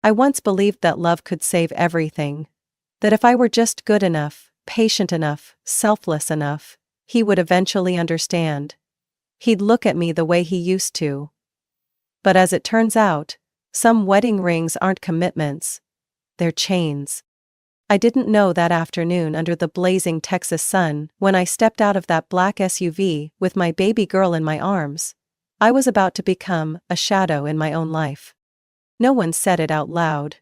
I once believed that love could save everything. That if I were just good enough, patient enough, selfless enough, he would eventually understand. He'd look at me the way he used to. But as it turns out, some wedding rings aren't commitments. They're chains. I didn't know that afternoon under the blazing Texas sun when I stepped out of that black SUV with my baby girl in my arms. I was about to become a shadow in my own life. No one said it out loud.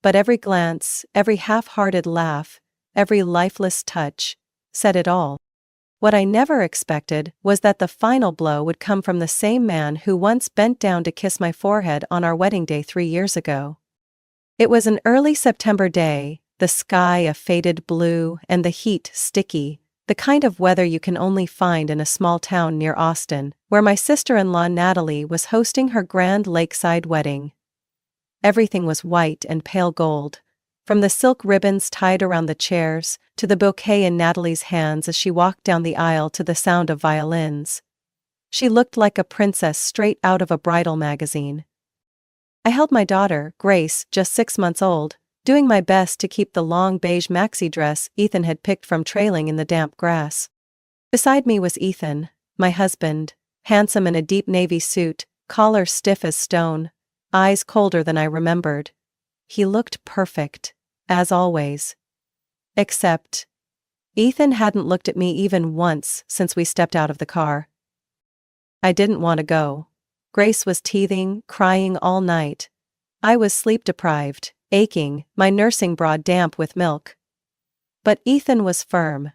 But every glance, every half-hearted laugh, every lifeless touch, said it all. What I never expected was that the final blow would come from the same man who once bent down to kiss my forehead on our wedding day 3 years ago. It was an early September day, the sky a faded blue and the heat sticky, the kind of weather you can only find in a small town near Austin, where my sister-in-law Natalie was hosting her grand lakeside wedding. Everything was white and pale gold, from the silk ribbons tied around the chairs, to the bouquet in Natalie's hands as she walked down the aisle to the sound of violins. She looked like a princess straight out of a bridal magazine. I held my daughter, Grace, just 6 months old, doing my best to keep the long beige maxi dress Ethan had picked from trailing in the damp grass. Beside me was Ethan, my husband, handsome in a deep navy suit, collar stiff as stone, eyes colder than I remembered. He looked perfect, as always. Except, Ethan hadn't looked at me even once since we stepped out of the car. I didn't want to go. Grace was teething, crying all night. I was sleep-deprived, aching, my nursing bra damp with milk. But Ethan was firm.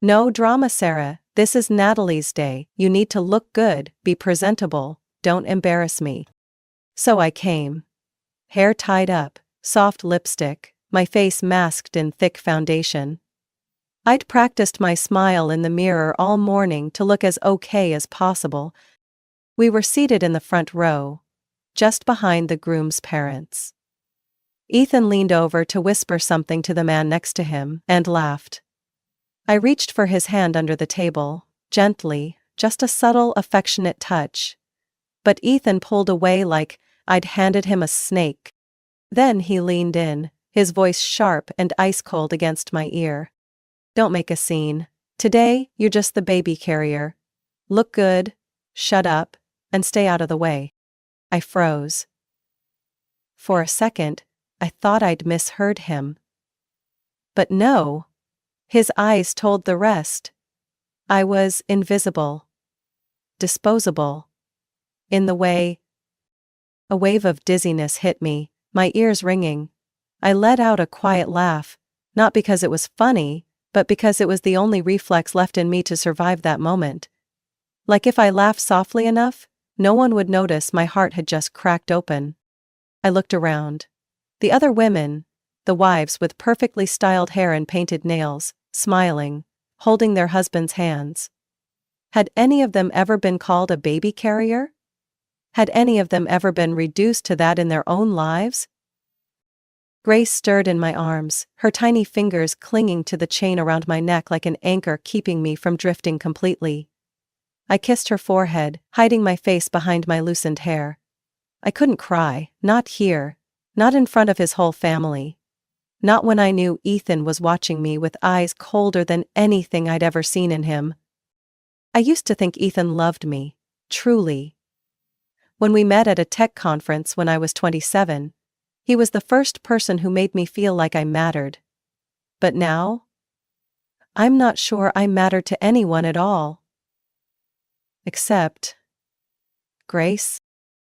No drama, Sarah, this is Natalie's day, you need to look good, be presentable, don't embarrass me. So I came. Hair tied up, soft lipstick, my face masked in thick foundation. I'd practiced my smile in the mirror all morning to look as okay as possible. We were seated in the front row, just behind the groom's parents. Ethan leaned over to whisper something to the man next to him and laughed. I reached for his hand under the table, gently, just a subtle, affectionate touch. But Ethan pulled away like I'd handed him a snake. Then he leaned in, his voice sharp and ice-cold against my ear. Don't make a scene. Today, you're just the baby carrier. Look good, shut up, and stay out of the way. I froze. For a second, I thought I'd misheard him. But no. His eyes told the rest. I was invisible. Disposable. In the way. A wave of dizziness hit me, my ears ringing. I let out a quiet laugh, not because it was funny, but because it was the only reflex left in me to survive that moment. Like if I laughed softly enough, no one would notice my heart had just cracked open. I looked around. The other women, the wives with perfectly styled hair and painted nails, smiling, holding their husbands' hands. Had any of them ever been called a baby carrier? Had any of them ever been reduced to that in their own lives? Grace stirred in my arms, her tiny fingers clinging to the chain around my neck like an anchor keeping me from drifting completely. I kissed her forehead, hiding my face behind my loosened hair. I couldn't cry, not here, not in front of his whole family. Not when I knew Ethan was watching me with eyes colder than anything I'd ever seen in him. I used to think Ethan loved me, truly. When we met at a tech conference when I was 27, he was the first person who made me feel like I mattered. But now? I'm not sure I matter to anyone at all. Except Grace?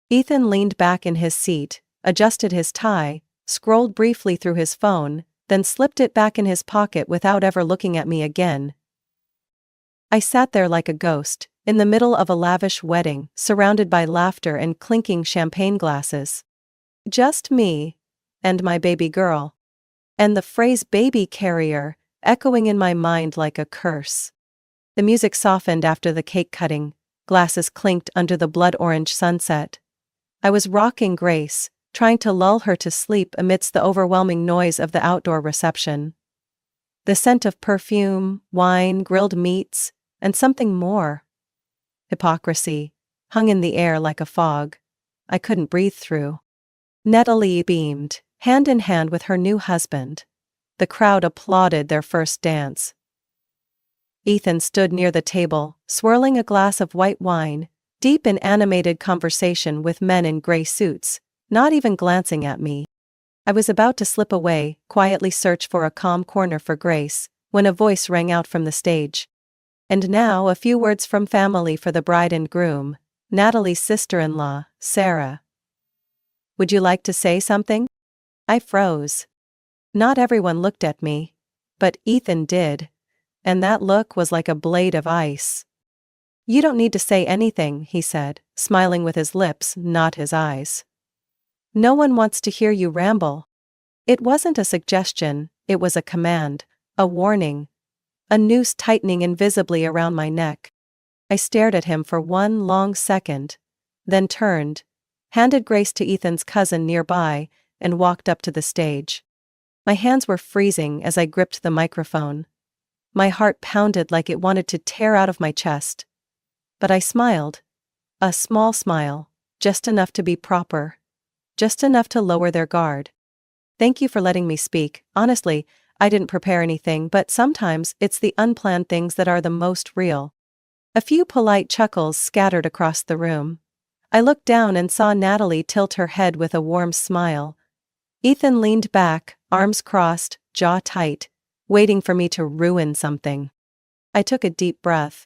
Ethan leaned back in his seat, adjusted his tie, scrolled briefly through his phone, then slipped it back in his pocket without ever looking at me again. I sat there like a ghost, in the middle of a lavish wedding, surrounded by laughter and clinking champagne glasses. Just me, and my baby girl. And the phrase baby carrier, echoing in my mind like a curse. The music softened after the cake cutting, glasses clinked under the blood-orange sunset. I was rocking Grace, trying to lull her to sleep amidst the overwhelming noise of the outdoor reception. The scent of perfume, wine, grilled meats, and something more. Hypocrisy, hung in the air like a fog. I couldn't breathe through. Natalie beamed, hand in hand with her new husband. The crowd applauded their first dance. Ethan stood near the table, swirling a glass of white wine, deep in animated conversation with men in gray suits, not even glancing at me. I was about to slip away, quietly search for a calm corner for Grace, when a voice rang out from the stage. And now a few words from family for the bride and groom, Natalie's sister-in-law, Sarah. Would you like to say something? I froze. Not everyone looked at me. But Ethan did. And that look was like a blade of ice. You don't need to say anything, he said, smiling with his lips, not his eyes. No one wants to hear you ramble. It wasn't a suggestion, it was a command, a warning. A noose tightening invisibly around my neck. I stared at him for one long second, then turned, handed Grace to Ethan's cousin nearby, and walked up to the stage. My hands were freezing as I gripped the microphone. My heart pounded like it wanted to tear out of my chest. But I smiled. A small smile, just enough to be proper. Just enough to lower their guard. Thank you for letting me speak. Honestly, I didn't prepare anything, but sometimes it's the unplanned things that are the most real. A few polite chuckles scattered across the room. I looked down and saw Natalie tilt her head with a warm smile. Ethan leaned back, arms crossed, jaw tight, waiting for me to ruin something. I took a deep breath.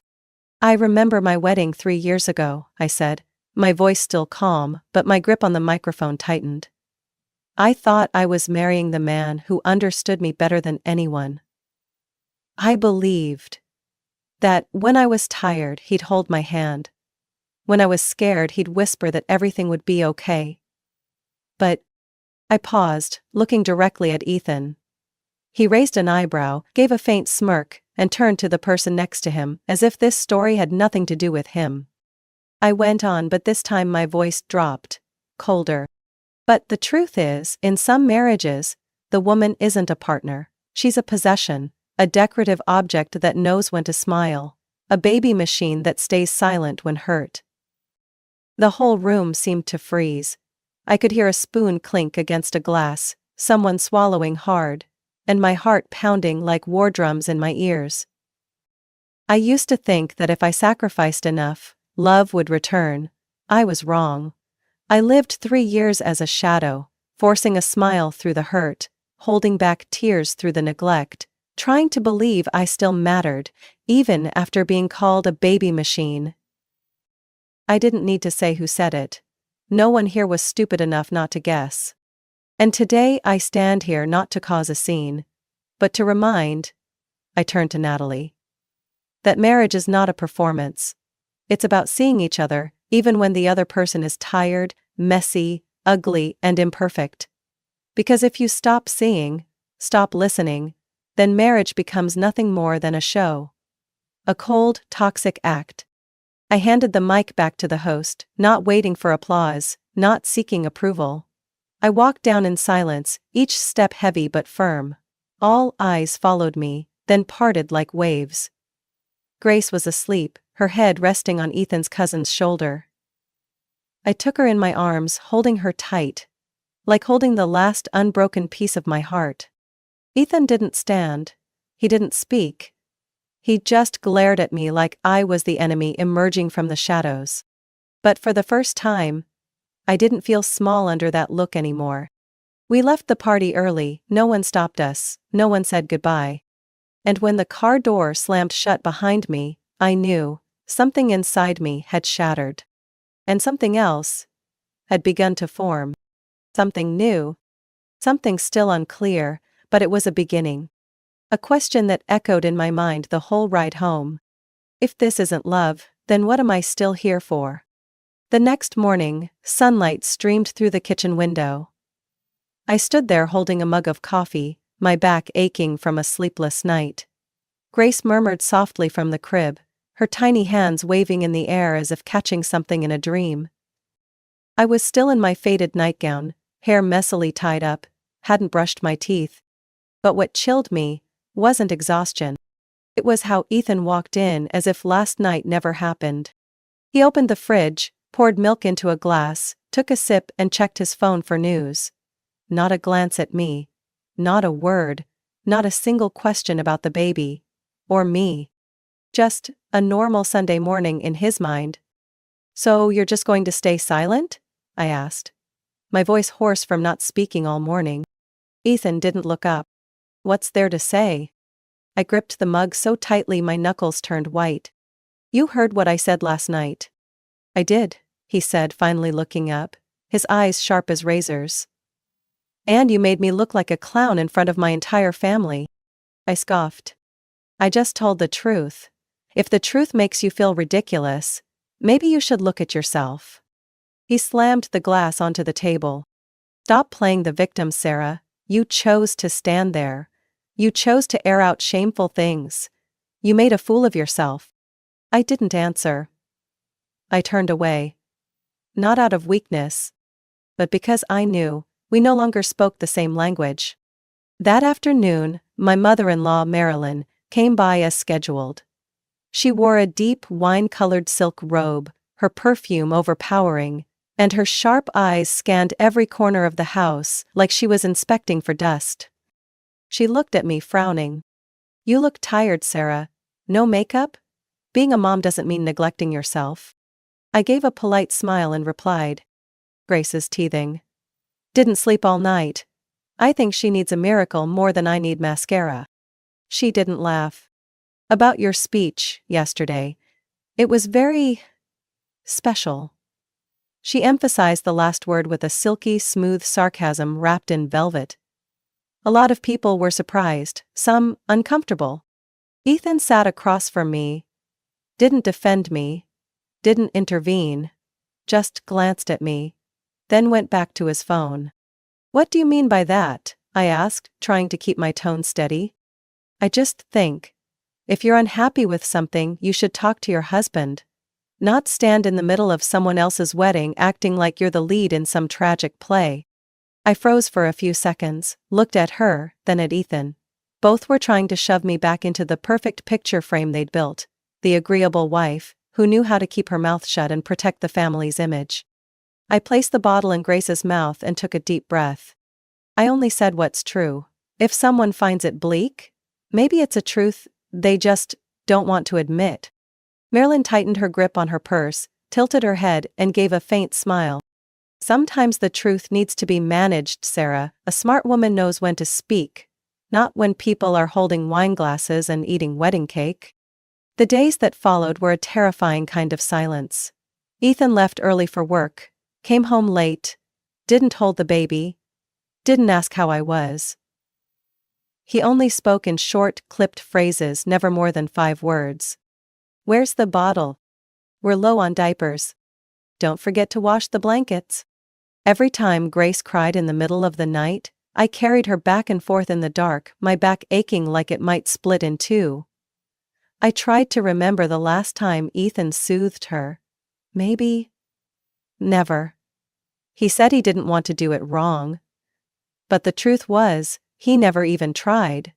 I remember my wedding 3 years ago, I said, my voice still calm, but my grip on the microphone tightened. I thought I was marrying the man who understood me better than anyone. I believed that when I was tired, he'd hold my hand. When I was scared, he'd whisper that everything would be okay. But I paused, looking directly at Ethan. He raised an eyebrow, gave a faint smirk, and turned to the person next to him, as if this story had nothing to do with him. I went on, but this time my voice dropped, colder. But the truth is, in some marriages, the woman isn't a partner. She's a possession, a decorative object that knows when to smile, a baby machine that stays silent when hurt. The whole room seemed to freeze. I could hear a spoon clink against a glass, someone swallowing hard, and my heart pounding like war drums in my ears. I used to think that if I sacrificed enough, love would return. I was wrong. I lived 3 years as a shadow, forcing a smile through the hurt, holding back tears through the neglect, trying to believe I still mattered, even after being called a baby machine. I didn't need to say who said it. No one here was stupid enough not to guess. And today I stand here not to cause a scene, but to remind, I turned to Natalie, that marriage is not a performance. It's about seeing each other, even when the other person is tired, messy, ugly, and imperfect. Because if you stop seeing, stop listening, then marriage becomes nothing more than a show. A cold, toxic act. I handed the mic back to the host, not waiting for applause, not seeking approval. I walked down in silence, each step heavy but firm. All eyes followed me, then parted like waves. Grace was asleep, her head resting on Ethan's cousin's shoulder. I took her in my arms, holding her tight, like holding the last unbroken piece of my heart. Ethan didn't stand. He didn't speak. He just glared at me like I was the enemy emerging from the shadows. But for the first time, I didn't feel small under that look anymore. We left the party early, no one stopped us, no one said goodbye. And when the car door slammed shut behind me, I knew something inside me had shattered. And something else had begun to form. Something new. Something still unclear, but it was a beginning. A question that echoed in my mind the whole ride home. If this isn't love, then what am I still here for? The next morning, sunlight streamed through the kitchen window. I stood there holding a mug of coffee, my back aching from a sleepless night. Grace murmured softly from the crib, her tiny hands waving in the air as if catching something in a dream. I was still in my faded nightgown, hair messily tied up, hadn't brushed my teeth. But what chilled me wasn't exhaustion. It was how Ethan walked in as if last night never happened. He opened the fridge, poured milk into a glass, took a sip and checked his phone for news. Not a glance at me. Not a word. Not a single question about the baby. Or me. Just a normal Sunday morning in his mind. "So you're just going to stay silent?" I asked. My voice hoarse from not speaking all morning. Ethan didn't look up. "What's there to say?" I gripped the mug so tightly my knuckles turned white. "You heard what I said last night." "I did," he said, finally looking up, his eyes sharp as razors. "And you made me look like a clown in front of my entire family." I scoffed. "I just told the truth. If the truth makes you feel ridiculous, maybe you should look at yourself." He slammed the glass onto the table. "Stop playing the victim, Sarah. You chose to stand there. You chose to air out shameful things. You made a fool of yourself." I didn't answer. I turned away. Not out of weakness, but because I knew we no longer spoke the same language. That afternoon, my mother-in-law, Marilyn, came by as scheduled. She wore a deep wine-colored silk robe, her perfume overpowering, and her sharp eyes scanned every corner of the house like she was inspecting for dust. She looked at me, frowning. "You look tired, Sarah. No makeup? Being a mom doesn't mean neglecting yourself." I gave a polite smile and replied, "Grace is teething. Didn't sleep all night. I think she needs a miracle more than I need mascara." She didn't laugh. "About your speech yesterday. It was very special." She emphasized the last word with a silky, smooth sarcasm wrapped in velvet. "A lot of people were surprised, some uncomfortable." Ethan sat across from me. Didn't defend me. Didn't intervene. Just glanced at me. Then went back to his phone. "What do you mean by that?" I asked, trying to keep my tone steady. "I just think, if you're unhappy with something, you should talk to your husband. Not stand in the middle of someone else's wedding acting like you're the lead in some tragic play." I froze for a few seconds, looked at her, then at Ethan. Both were trying to shove me back into the perfect picture frame they'd built, the agreeable wife, who knew how to keep her mouth shut and protect the family's image. I placed the bottle in Grace's mouth and took a deep breath. "I only said what's true. If someone finds it bleak, maybe it's a truth they just don't want to admit." Marilyn tightened her grip on her purse, tilted her head, and gave a faint smile. "Sometimes the truth needs to be managed, Sarah. A smart woman knows when to speak, not when people are holding wine glasses and eating wedding cake." The days that followed were a terrifying kind of silence. Ethan left early for work, came home late, didn't hold the baby, didn't ask how I was. He only spoke in short, clipped phrases, never more than 5 words. "Where's the bottle? We're low on diapers. Don't forget to wash the blankets." Every time Grace cried in the middle of the night, I carried her back and forth in the dark, my back aching like it might split in two. I tried to remember the last time Ethan soothed her. Maybe. Never. He said he didn't want to do it wrong. But the truth was, he never even tried.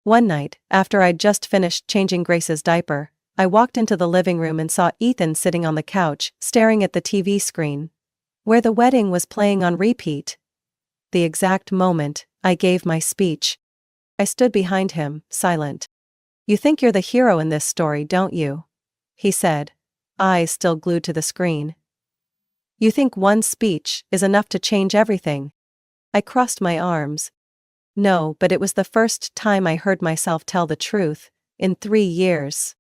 One night, after I'd just finished changing Grace's diaper, I walked into the living room and saw Ethan sitting on the couch, staring at the TV screen, where the wedding was playing on repeat. The exact moment I gave my speech. I stood behind him, silent. "You think you're the hero in this story, don't you?" he said, eyes still glued to the screen. "You think one speech is enough to change everything?" I crossed my arms. No, but it was the first time I heard myself tell the truth, in 3 years.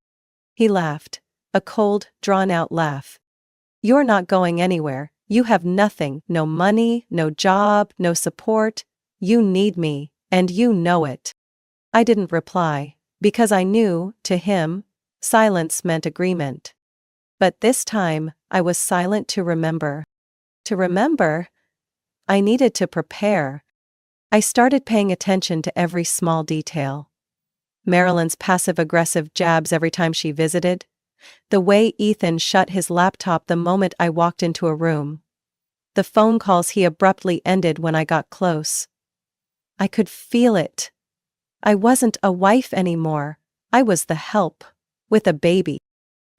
He laughed, a cold, drawn-out laugh. "You're not going anywhere. You have nothing, no money, no job, no support. You need me, and you know it." I didn't reply, because I knew, to him, silence meant agreement. But this time, I was silent to remember. To remember? I needed to prepare. I started paying attention to every small detail. Marilyn's passive-aggressive jabs every time she visited. The way Ethan shut his laptop the moment I walked into a room. The phone calls he abruptly ended when I got close. I could feel it. I wasn't a wife anymore. I was the help. With a baby.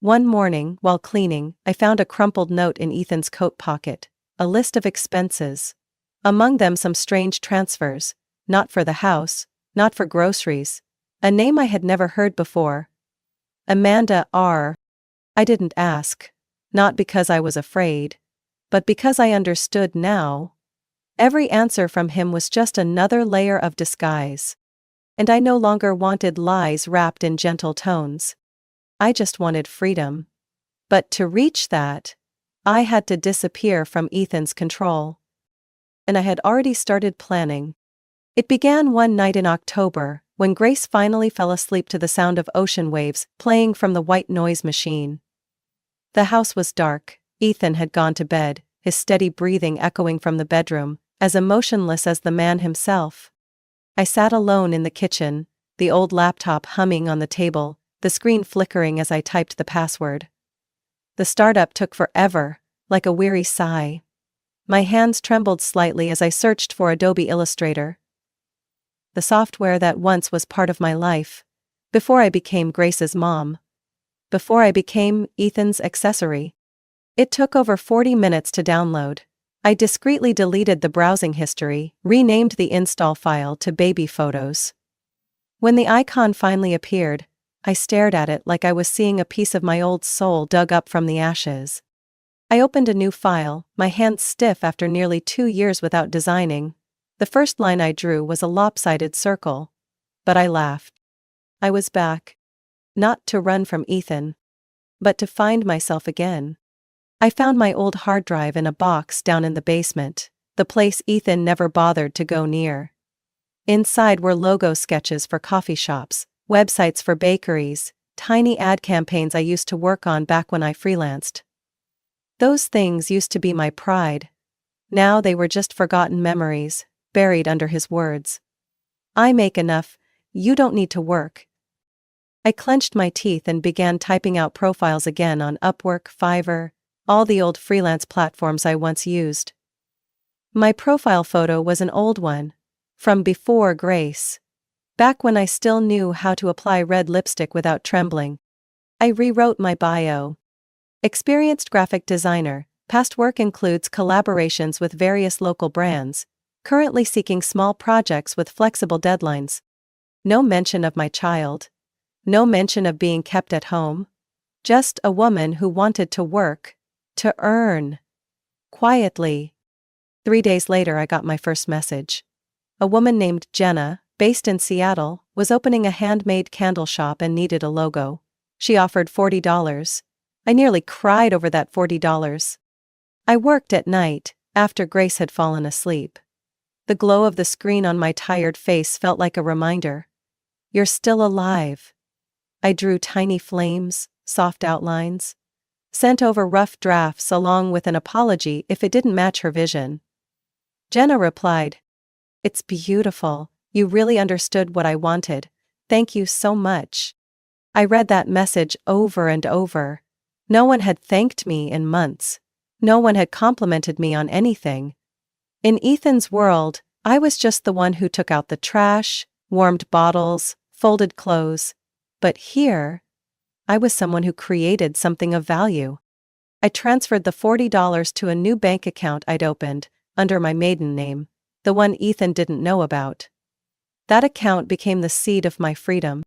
One morning, while cleaning, I found a crumpled note in Ethan's coat pocket, a list of expenses. Among them some strange transfers, not for the house, not for groceries. A name I had never heard before. Amanda R. I didn't ask. Not because I was afraid, but because I understood now. Every answer from him was just another layer of disguise. And I no longer wanted lies wrapped in gentle tones. I just wanted freedom. But to reach that, I had to disappear from Ethan's control. And I had already started planning. It began one night in October, when Grace finally fell asleep to the sound of ocean waves playing from the white noise machine. The house was dark. Ethan had gone to bed, his steady breathing echoing from the bedroom, as emotionless as the man himself. I sat alone in the kitchen, the old laptop humming on the table, the screen flickering as I typed the password. The startup took forever, like a weary sigh. My hands trembled slightly as I searched for Adobe Illustrator, the software that once was part of my life, before I became Grace's mom, before I became Ethan's accessory. It took over 40 minutes to download. I discreetly deleted the browsing history, renamed the install file to Baby Photos. When the icon finally appeared, I stared at it like I was seeing a piece of my old soul dug up from the ashes. I opened a new file, my hands stiff after nearly 2 years without designing. The first line I drew was a lopsided circle. But I laughed. I was back. Not to run from Ethan, but to find myself again. I found my old hard drive in a box down in the basement, the place Ethan never bothered to go near. Inside were logo sketches for coffee shops, websites for bakeries, tiny ad campaigns I used to work on back when I freelanced. Those things used to be my pride. Now they were just forgotten memories, buried under his words. I make enough, you don't need to work. I clenched my teeth and began typing out profiles again on Upwork, Fiverr, all the old freelance platforms I once used. My profile photo was an old one, from before Grace. Back when I still knew how to apply red lipstick without trembling. I rewrote my bio. Experienced graphic designer, past work includes collaborations with various local brands, currently seeking small projects with flexible deadlines. No mention of my child. No mention of being kept at home. Just a woman who wanted to work, to earn. Quietly. 3 days later I got my first message. A woman named Jenna, based in Seattle, was opening a handmade candle shop and needed a logo. She offered $40. I nearly cried over that $40. I worked at night, after Grace had fallen asleep. The glow of the screen on my tired face felt like a reminder. You're still alive. I drew tiny flames, soft outlines. Sent over rough drafts along with an apology if it didn't match her vision. Jenna replied, "It's beautiful, you really understood what I wanted, thank you so much." I read that message over and over. No one had thanked me in months. No one had complimented me on anything. In Ethan's world, I was just the one who took out the trash, warmed bottles, folded clothes. But here, I was someone who created something of value. I transferred the $40 to a new bank account I'd opened, under my maiden name, the one Ethan didn't know about. That account became the seed of my freedom.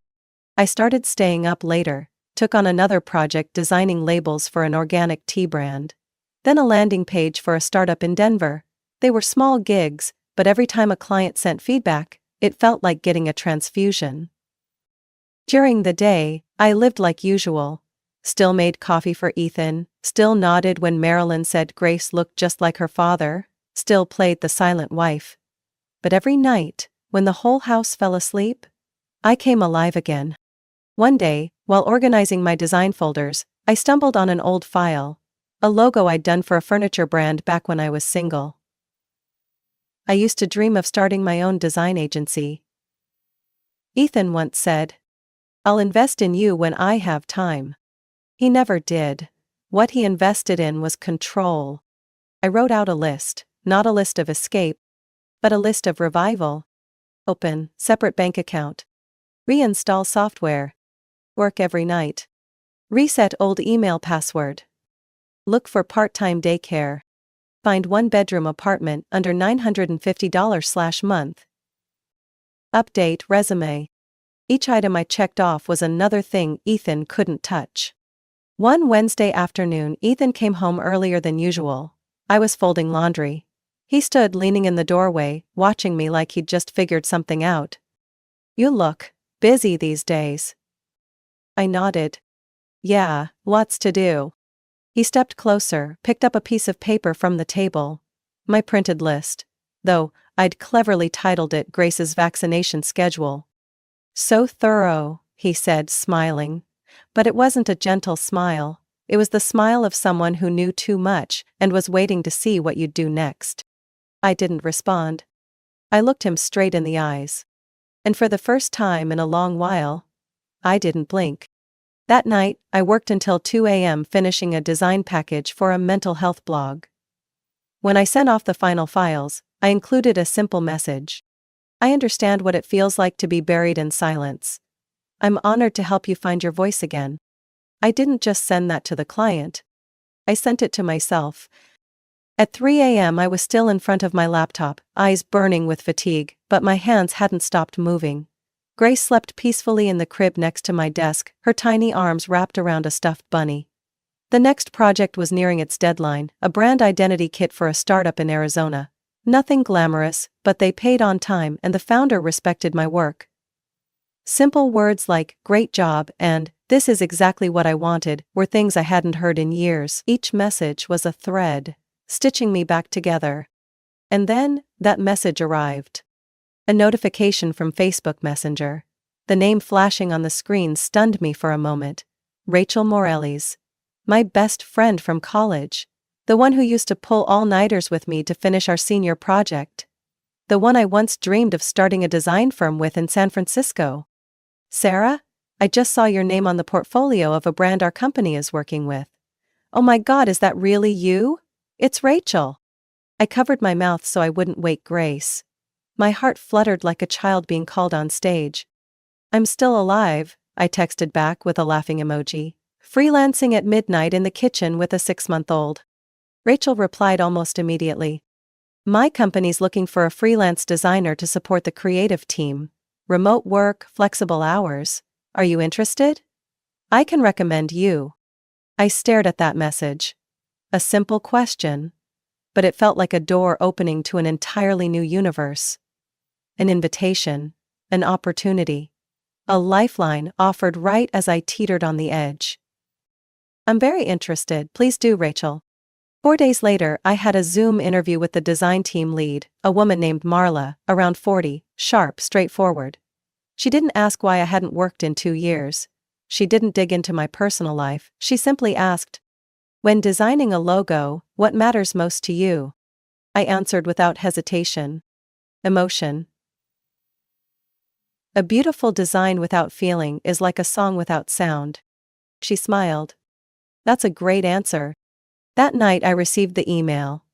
I started staying up later, took on another project designing labels for an organic tea brand. Then a landing page for a startup in Denver. They were small gigs, but every time a client sent feedback, it felt like getting a transfusion. During the day, I lived like usual. Still made coffee for Ethan, still nodded when Marilyn said Grace looked just like her father, still played the silent wife. But every night, when the whole house fell asleep, I came alive again. One day, while organizing my design folders, I stumbled on an old file, a logo I'd done for a furniture brand back when I was single. I used to dream of starting my own design agency. Ethan once said, "I'll invest in you when I have time." He never did. What he invested in was control. I wrote out a list, not a list of escape, but a list of revival. Open, separate bank account. Reinstall software. Work every night. Reset old email password. Look for part-time daycare. Find one-bedroom apartment under $950/month. Update resume. Each item I checked off was another thing Ethan couldn't touch. One Wednesday afternoon, Ethan came home earlier than usual. I was folding laundry. He stood leaning in the doorway, watching me like he'd just figured something out. "You look busy these days." I nodded. "Yeah, lots to do." He stepped closer, picked up a piece of paper from the table. My printed list. Though, I'd cleverly titled it Grace's vaccination schedule. "So thorough," he said, smiling. But it wasn't a gentle smile. It was the smile of someone who knew too much and was waiting to see what you'd do next. I didn't respond. I looked him straight in the eyes. And for the first time in a long while, I didn't blink. That night, I worked until 2 a.m. finishing a design package for a mental health blog. When I sent off the final files, I included a simple message. "I understand what it feels like to be buried in silence. I'm honored to help you find your voice again." I didn't just send that to the client. I sent it to myself. At 3 a.m. I was still in front of my laptop, eyes burning with fatigue, but my hands hadn't stopped moving. Grace slept peacefully in the crib next to my desk, her tiny arms wrapped around a stuffed bunny. The next project was nearing its deadline, a brand identity kit for a startup in Arizona. Nothing glamorous, but they paid on time and the founder respected my work. Simple words like, "Great job," and "This is exactly what I wanted," were things I hadn't heard in years. Each message was a thread, stitching me back together. And then, that message arrived. A notification from Facebook Messenger. The name flashing on the screen stunned me for a moment. Rachel Morelli's. My best friend from college. The one who used to pull all-nighters with me to finish our senior project. The one I once dreamed of starting a design firm with in San Francisco. "Sarah, I just saw your name on the portfolio of a brand our company is working with." "Oh my God, is that really you?" "It's Rachel." I covered my mouth so I wouldn't wake Grace. My heart fluttered like a child being called on stage. "I'm still alive," I texted back with a laughing emoji. "Freelancing at midnight in the kitchen with a 6-month-old. Rachel replied almost immediately. "My company's looking for a freelance designer to support the creative team. Remote work, flexible hours. Are you interested? I can recommend you." I stared at that message. A simple question. But it felt like a door opening to an entirely new universe. An invitation. An opportunity. A lifeline offered right as I teetered on the edge. "I'm very interested, please do, Rachel." 4 days later, I had a Zoom interview with the design team lead, a woman named Marla, around 40, sharp, straightforward. She didn't ask why I hadn't worked in 2 years. She didn't dig into my personal life, she simply asked, "When designing a logo, what matters most to you?" I answered without hesitation. "Emotion." "A beautiful design without feeling is like a song without sound." She smiled. "That's a great answer." That night I received the email.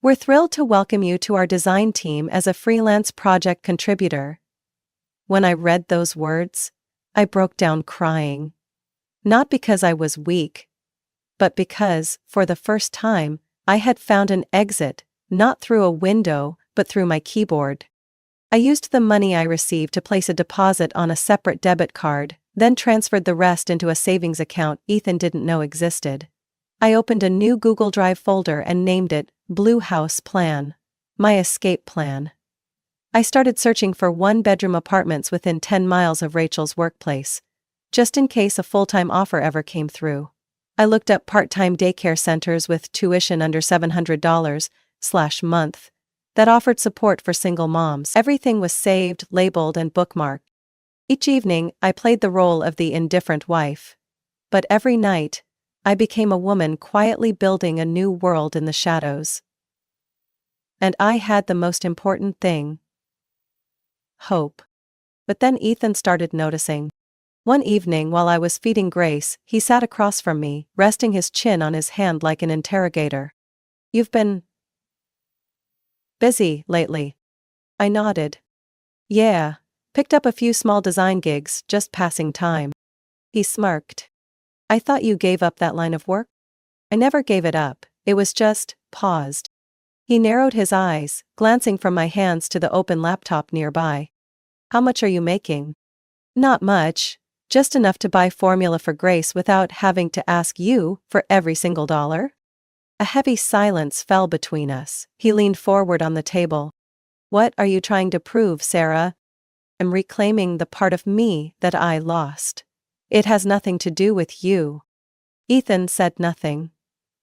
"We're thrilled to welcome you to our design team as a freelance project contributor." When I read those words, I broke down crying. Not because I was weak, but because, for the first time, I had found an exit, not through a window, but through my keyboard. I used the money I received to place a deposit on a separate debit card, then transferred the rest into a savings account Ethan didn't know existed. I opened a new Google Drive folder and named it Blue House Plan. My escape plan. I started searching for one-bedroom apartments within 10 miles of Rachel's workplace, just in case a full-time offer ever came through. I looked up part-time daycare centers with tuition under $700/month that offered support for single moms. Everything was saved, labeled, and bookmarked. Each evening, I played the role of the indifferent wife. But every night, I became a woman quietly building a new world in the shadows. And I had the most important thing. Hope. But then Ethan started noticing. One evening while I was feeding Grace, he sat across from me, resting his chin on his hand like an interrogator. "You've been busy lately." I nodded. "Yeah, picked up a few small design gigs, just passing time." He smirked. I thought you gave up that line of work? I never gave it up, it was just paused. He narrowed his eyes, glancing from my hands to the open laptop nearby. How much are you making? Not much, just enough to buy formula for Grace without having to ask you for every single dollar. A heavy silence fell between us. He leaned forward on the table. What are you trying to prove, Sarah? I'm reclaiming the part of me that I lost. It has nothing to do with you. Ethan said nothing.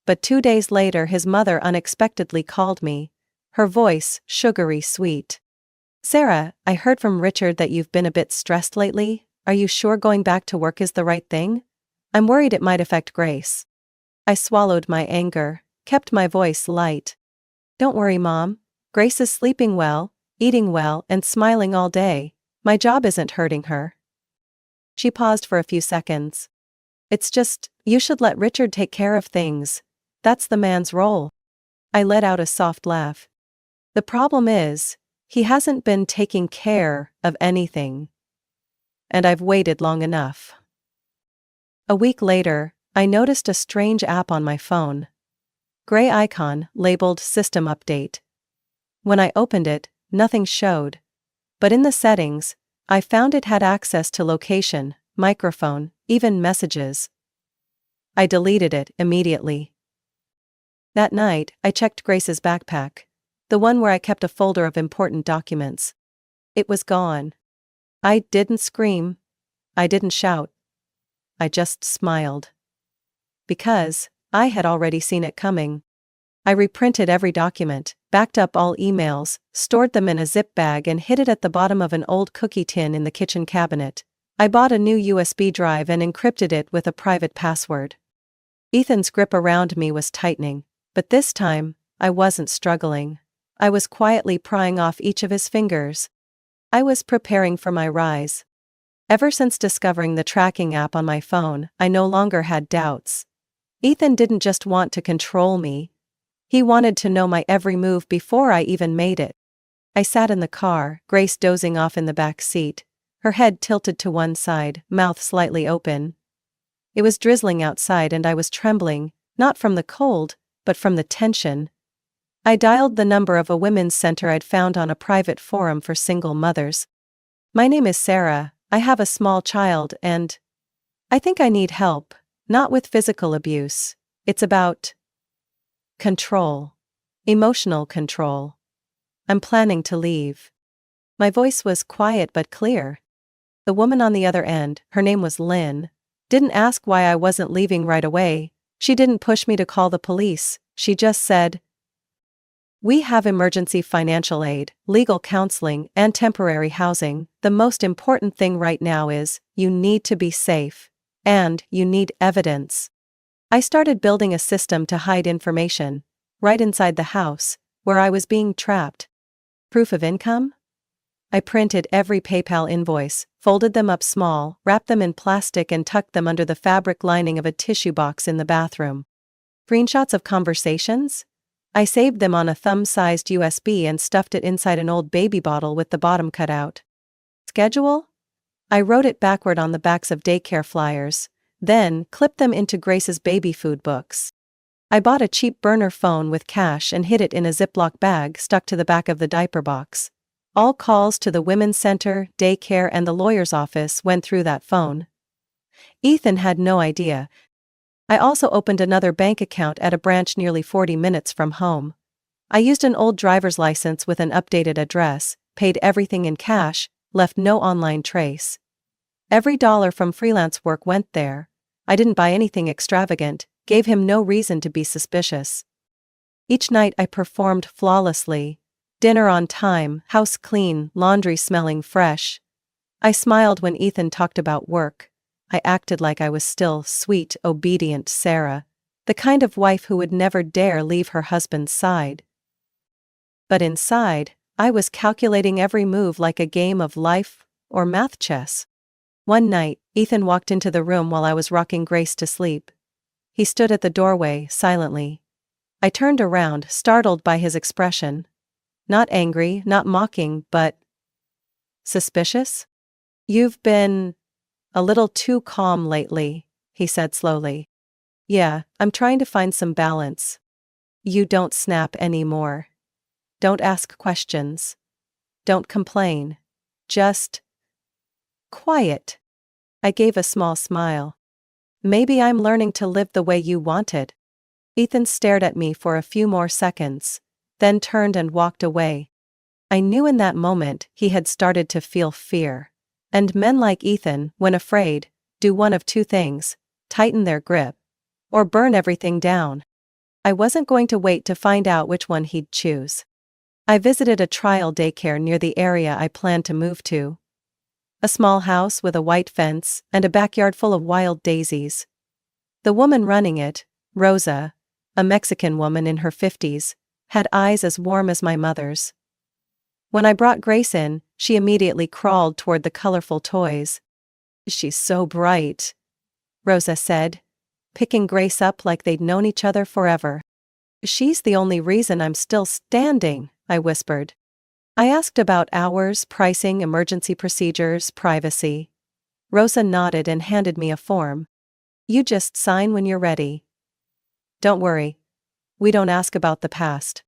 But 2 days later his mother unexpectedly called me, her voice sugary sweet. Sarah, I heard from Richard that you've been a bit stressed lately. Are you sure going back to work is the right thing? I'm worried it might affect Grace. I swallowed my anger, kept my voice light. Don't worry, Mom. Grace is sleeping well, eating well, and smiling all day. My job isn't hurting her. She paused for a few seconds. It's just, you should let Richard take care of things. That's the man's role. I let out a soft laugh. The problem is, he hasn't been taking care of anything. And I've waited long enough. A week later, I noticed a strange app on my phone. Gray icon labeled System Update. When I opened it, nothing showed. But in the settings, I found it had access to location, microphone, even messages. I deleted it immediately. That night, I checked Grace's backpack, the one where I kept a folder of important documents. It was gone. I didn't scream. I didn't shout. I just smiled. Because I had already seen it coming. I reprinted every document, backed up all emails, stored them in a zip bag and hid it at the bottom of an old cookie tin in the kitchen cabinet. I bought a new USB drive and encrypted it with a private password. Ethan's grip around me was tightening, but this time, I wasn't struggling. I was quietly prying off each of his fingers. I was preparing for my rise. Ever since discovering the tracking app on my phone, I no longer had doubts. Ethan didn't just want to control me. He wanted to know my every move before I even made it. I sat in the car, Grace dozing off in the back seat, her head tilted to one side, mouth slightly open. It was drizzling outside and I was trembling, not from the cold, but from the tension. I dialed the number of a women's center I'd found on a private forum for single mothers. My name is Sarah, I have a small child and I think I need help, not with physical abuse. It's about control. Emotional control. I'm planning to leave. My voice was quiet but clear. The woman on the other end, her name was Lynn, didn't ask why I wasn't leaving right away. She didn't push me to call the police. She just said, "We have emergency financial aid, legal counseling, and temporary housing. The most important thing right now is, you need to be safe. And you need evidence." I started building a system to hide information, right inside the house, where I was being trapped. Proof of income? I printed every PayPal invoice, folded them up small, wrapped them in plastic and tucked them under the fabric lining of a tissue box in the bathroom. Screenshots of conversations? I saved them on a thumb-sized USB and stuffed it inside an old baby bottle with the bottom cut out. Schedule? I wrote it backward on the backs of daycare flyers, then clipped them into Grace's baby food books. I bought a cheap burner phone with cash and hid it in a Ziploc bag stuck to the back of the diaper box. All calls to the women's center, daycare and the lawyer's office went through that phone. Ethan had no idea. I also opened another bank account at a branch nearly 40 minutes from home. I used an old driver's license with an updated address, paid everything in cash, left no online trace. Every dollar from freelance work went there. I didn't buy anything extravagant, gave him no reason to be suspicious. Each night I performed flawlessly. Dinner on time, house clean, laundry smelling fresh. I smiled when Ethan talked about work. I acted like I was still sweet, obedient Sarah, the kind of wife who would never dare leave her husband's side. But inside, I was calculating every move like a game of life or math chess. One night, Ethan walked into the room while I was rocking Grace to sleep. He stood at the doorway, silently. I turned around, startled by his expression. Not angry, not mocking, but suspicious? "You've been a little too calm lately," he said slowly. Yeah, I'm trying to find some balance. You don't snap anymore. Don't ask questions. Don't complain. Just quiet. I gave a small smile. Maybe I'm learning to live the way you wanted. Ethan stared at me for a few more seconds, then turned and walked away. I knew in that moment he had started to feel fear. And men like Ethan, when afraid, do one of two things: tighten their grip, or burn everything down. I wasn't going to wait to find out which one he'd choose. I visited a trial daycare near the area I planned to move to. A small house with a white fence and a backyard full of wild daisies. The woman running it, Rosa, a Mexican woman in her 50s, had eyes as warm as my mother's. When I brought Grace in, she immediately crawled toward the colorful toys. She's so bright, Rosa said, picking Grace up like they'd known each other forever. She's the only reason I'm still standing, I whispered. I asked about hours, pricing, emergency procedures, privacy. Rosa nodded and handed me a form. You just sign when you're ready. Don't worry. We don't ask about the past.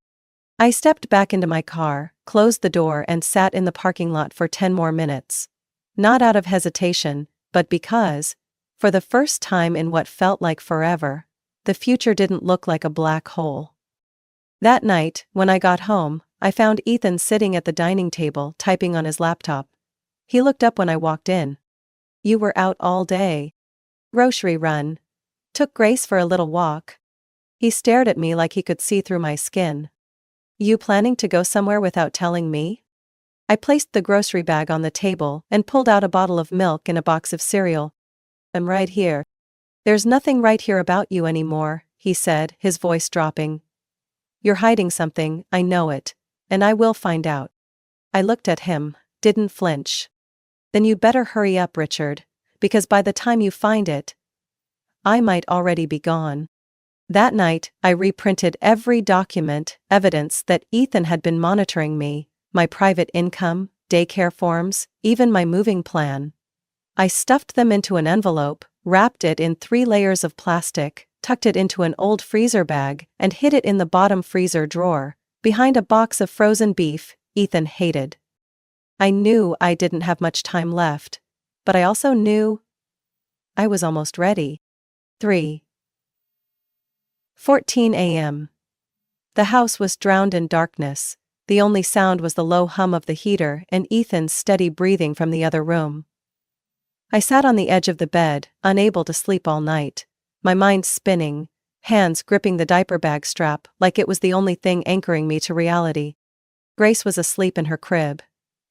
I stepped back into my car, closed the door and sat in the parking lot for 10 more minutes. Not out of hesitation, but because, for the first time in what felt like forever, the future didn't look like a black hole. That night, when I got home, I found Ethan sitting at the dining table typing on his laptop. He looked up when I walked in. You were out all day. Grocery run. Took Grace for a little walk. He stared at me like he could see through my skin. You planning to go somewhere without telling me? I placed the grocery bag on the table and pulled out a bottle of milk and a box of cereal. I'm right here. There's nothing right here about you anymore, he said, his voice dropping. You're hiding something, I know it. And I will find out. I looked at him, didn't flinch. Then you better hurry up, Richard, because by the time you find it, I might already be gone. That night, I reprinted every document, evidence that Ethan had been monitoring me, my private income, daycare forms, even my moving plan. I stuffed them into an envelope, wrapped it in 3 layers of plastic, tucked it into an old freezer bag, and hid it in the bottom freezer drawer, behind a box of frozen beef Ethan hated. I knew I didn't have much time left, but I also knew I was almost ready. 3:14 a.m. The house was drowned in darkness. The only sound was the low hum of the heater and Ethan's steady breathing from the other room. I sat on the edge of the bed, unable to sleep all night, my mind spinning, hands gripping the diaper bag strap like it was the only thing anchoring me to reality. Grace was asleep in her crib,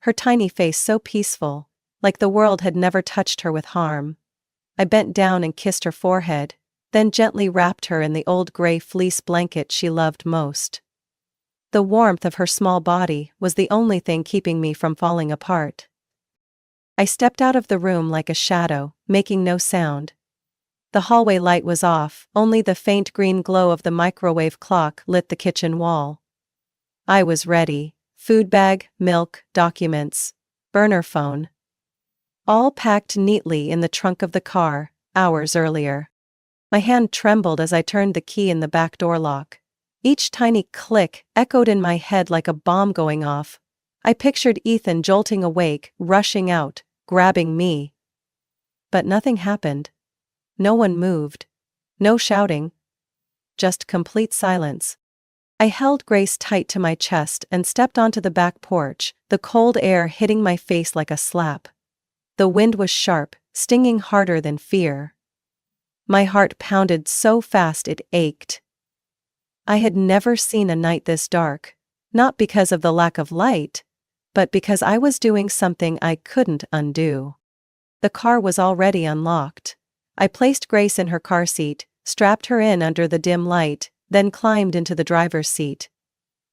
her tiny face so peaceful, like the world had never touched her with harm. I bent down and kissed her forehead, then gently wrapped her in the old gray fleece blanket she loved most. The warmth of her small body was the only thing keeping me from falling apart. I stepped out of the room like a shadow, making no sound. The hallway light was off, only the faint green glow of the microwave clock lit the kitchen wall. I was ready. Food bag, milk, documents, burner phone. All packed neatly in the trunk of the car, hours earlier. My hand trembled as I turned the key in the back door lock. Each tiny click echoed in my head like a bomb going off. I pictured Ethan jolting awake, rushing out, grabbing me. But nothing happened. No one moved. No shouting. Just complete silence. I held Grace tight to my chest and stepped onto the back porch, the cold air hitting my face like a slap. The wind was sharp, stinging harder than fear. My heart pounded so fast it ached. I had never seen a night this dark, not because of the lack of light, but because I was doing something I couldn't undo. The car was already unlocked. I placed Grace in her car seat, strapped her in under the dim light, then climbed into the driver's seat.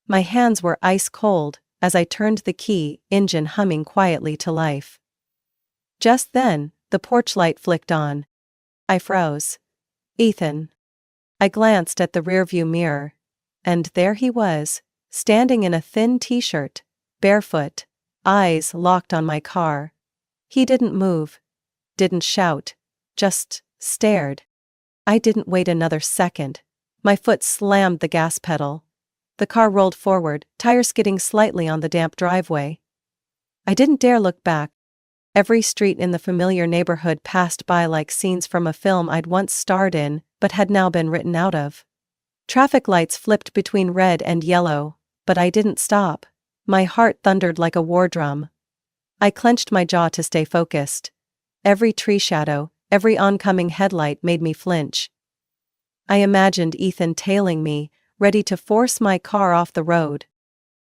My hands were ice cold as I turned the key, engine humming quietly to life. Just then, the porch light flicked on. I froze. Ethan. I glanced at the rearview mirror, and there he was, standing in a thin t-shirt, barefoot, eyes locked on my car. He didn't move, didn't shout, just stared. I didn't wait another second. My foot slammed the gas pedal. The car rolled forward, tires skidding slightly on the damp driveway. I didn't dare look back. Every street in the familiar neighborhood passed by like scenes from a film I'd once starred in, but had now been written out of. Traffic lights flipped between red and yellow, but I didn't stop. My heart thundered like a war drum. I clenched my jaw to stay focused. Every tree shadow, every oncoming headlight made me flinch. I imagined Ethan tailing me, ready to force my car off the road.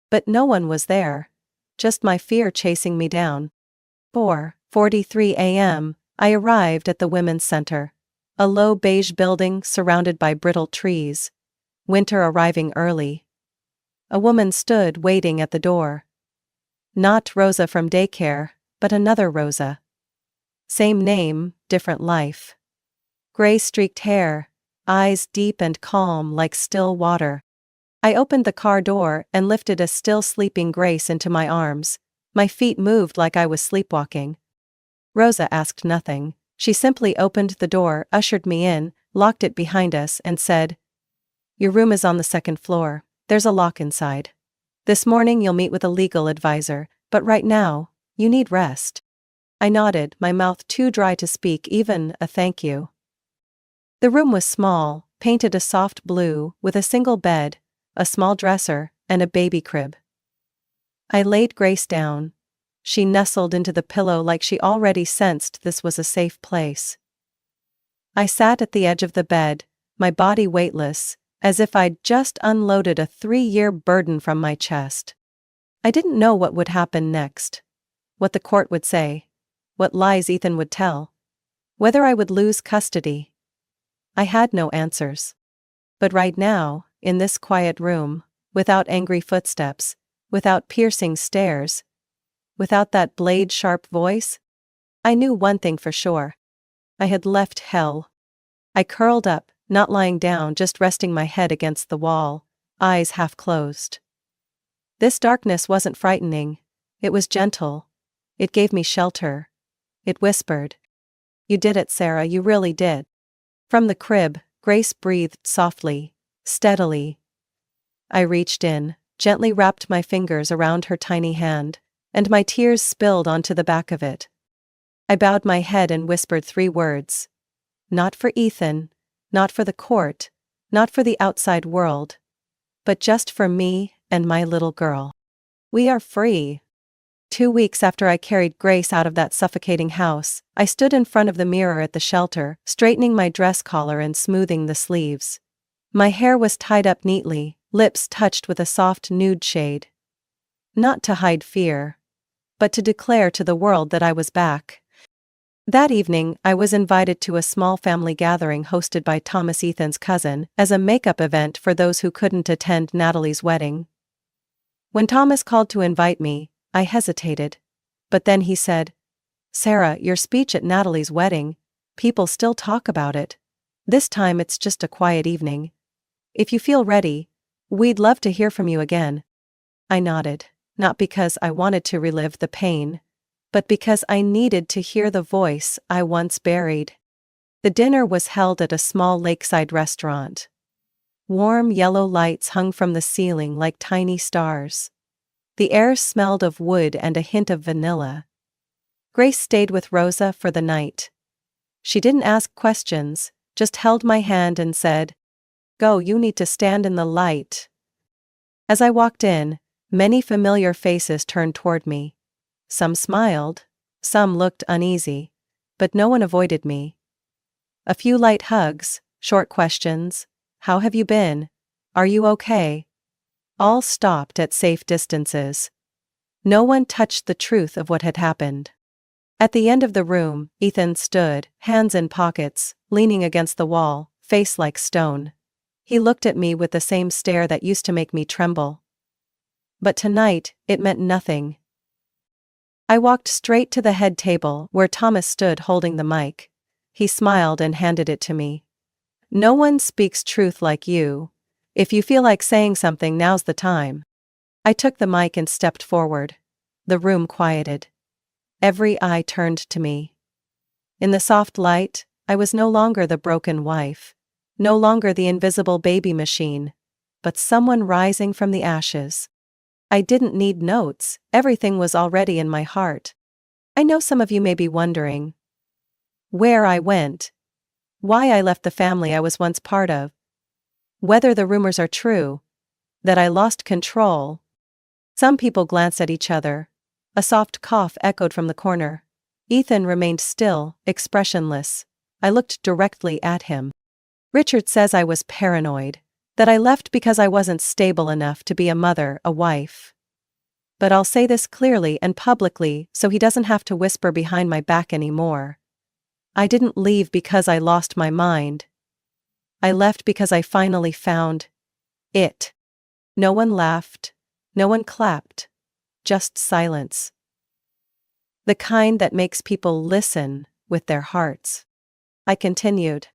But no one was there. Just my fear chasing me down. 4:43 a.m., I arrived at the Women's Center. A low beige building surrounded by brittle trees. Winter arriving early. A woman stood waiting at the door. Not Rosa from daycare, but another Rosa. Same name, different life. Gray-streaked hair, eyes deep and calm like still water. I opened the car door and lifted a still sleeping Grace into my arms. My feet moved like I was sleepwalking. Rosa asked nothing. She simply opened the door, ushered me in, locked it behind us, and said, "Your room is on the second floor. There's a lock inside. This morning you'll meet with a legal advisor, but right now, you need rest." I nodded, my mouth too dry to speak even a thank you. The room was small, painted a soft blue, with a single bed, a small dresser, and a baby crib. I laid Grace down. She nestled into the pillow like she already sensed this was a safe place. I sat at the edge of the bed, my body weightless, as if I'd just unloaded a 3-year burden from my chest. I didn't know what would happen next. What the court would say. What lies Ethan would tell. Whether I would lose custody. I had no answers. But right now, in this quiet room, without angry footsteps, without piercing stares, without that blade-sharp voice, I knew one thing for sure. I had left hell. I curled up, not lying down, just resting my head against the wall, eyes half closed. This darkness wasn't frightening. It was gentle. It gave me shelter. It whispered, "You did it, Sarah, you really did." From the crib, Grace breathed softly, steadily. I reached in, gently wrapped my fingers around her tiny hand, and my tears spilled onto the back of it. I bowed my head and whispered 3 words. Not for Ethan, not for the court, not for the outside world, but just for me and my little girl. We are free. 2 weeks after I carried Grace out of that suffocating house, I stood in front of the mirror at the shelter, straightening my dress collar and smoothing the sleeves. My hair was tied up neatly, lips touched with a soft nude shade. Not to hide fear, but to declare to the world that I was back. That evening, I was invited to a small family gathering hosted by Thomas, Ethan's cousin, as a makeup event for those who couldn't attend Natalie's wedding. When Thomas called to invite me, I hesitated. But then he said, "Sarah, your speech at Natalie's wedding, people still talk about it. This time it's just a quiet evening. If you feel ready, we'd love to hear from you again." I nodded, not because I wanted to relive the pain, but because I needed to hear the voice I once buried. The dinner was held at a small lakeside restaurant. Warm yellow lights hung from the ceiling like tiny stars. The air smelled of wood and a hint of vanilla. Grace stayed with Rosa for the night. She didn't ask questions, just held my hand and said, "Go, you need to stand in the light." As I walked in, many familiar faces turned toward me. Some smiled, some looked uneasy, but no one avoided me. A few light hugs, short questions, "How have you been? Are you okay?" All stopped at safe distances. No one touched the truth of what had happened. At the end of the room, Ethan stood, hands in pockets, leaning against the wall, face like stone. He looked at me with the same stare that used to make me tremble. But tonight, it meant nothing. I walked straight to the head table where Thomas stood holding the mic. He smiled and handed it to me. "No one speaks truth like you. If you feel like saying something, now's the time." I took the mic and stepped forward. The room quieted. Every eye turned to me. In the soft light, I was no longer the broken wife. No longer the invisible baby machine. But someone rising from the ashes. I didn't need notes, everything was already in my heart. I know some of you may be wondering where I went, why I left the family I was once part of, whether the rumors are true, that I lost control. Some people glanced at each other. A soft cough echoed from the corner. Ethan remained still, expressionless. I looked directly at him. Richard says I was paranoid, that I left because I wasn't stable enough to be a mother, a wife. But I'll say this clearly and publicly so he doesn't have to whisper behind my back anymore. I didn't leave because I lost my mind. I left because I finally found it. No one laughed. No one clapped. Just silence. The kind that makes people listen with their hearts. I continued.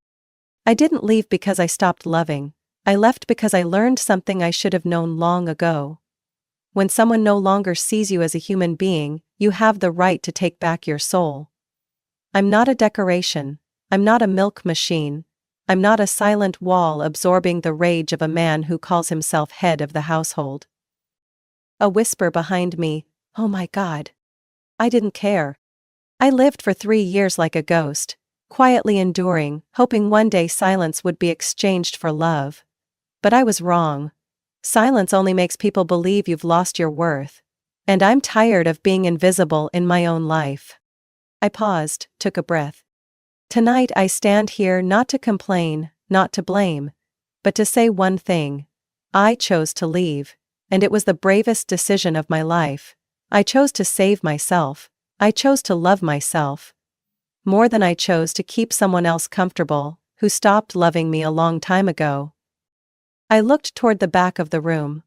I didn't leave because I stopped loving. I left because I learned something I should have known long ago. When someone no longer sees you as a human being, you have the right to take back your soul. I'm not a decoration. I'm not a milk machine. I'm not a silent wall absorbing the rage of a man who calls himself head of the household. A whisper behind me, oh my God. I didn't care. I lived for 3 years like a ghost, quietly enduring, hoping one day silence would be exchanged for love. But I was wrong. Silence only makes people believe you've lost your worth. And I'm tired of being invisible in my own life. I paused, took a breath. Tonight I stand here not to complain, not to blame, but to say one thing. I chose to leave, and it was the bravest decision of my life. I chose to save myself. I chose to love myself. More than I chose to keep someone else comfortable, who stopped loving me a long time ago. I looked toward the back of the room.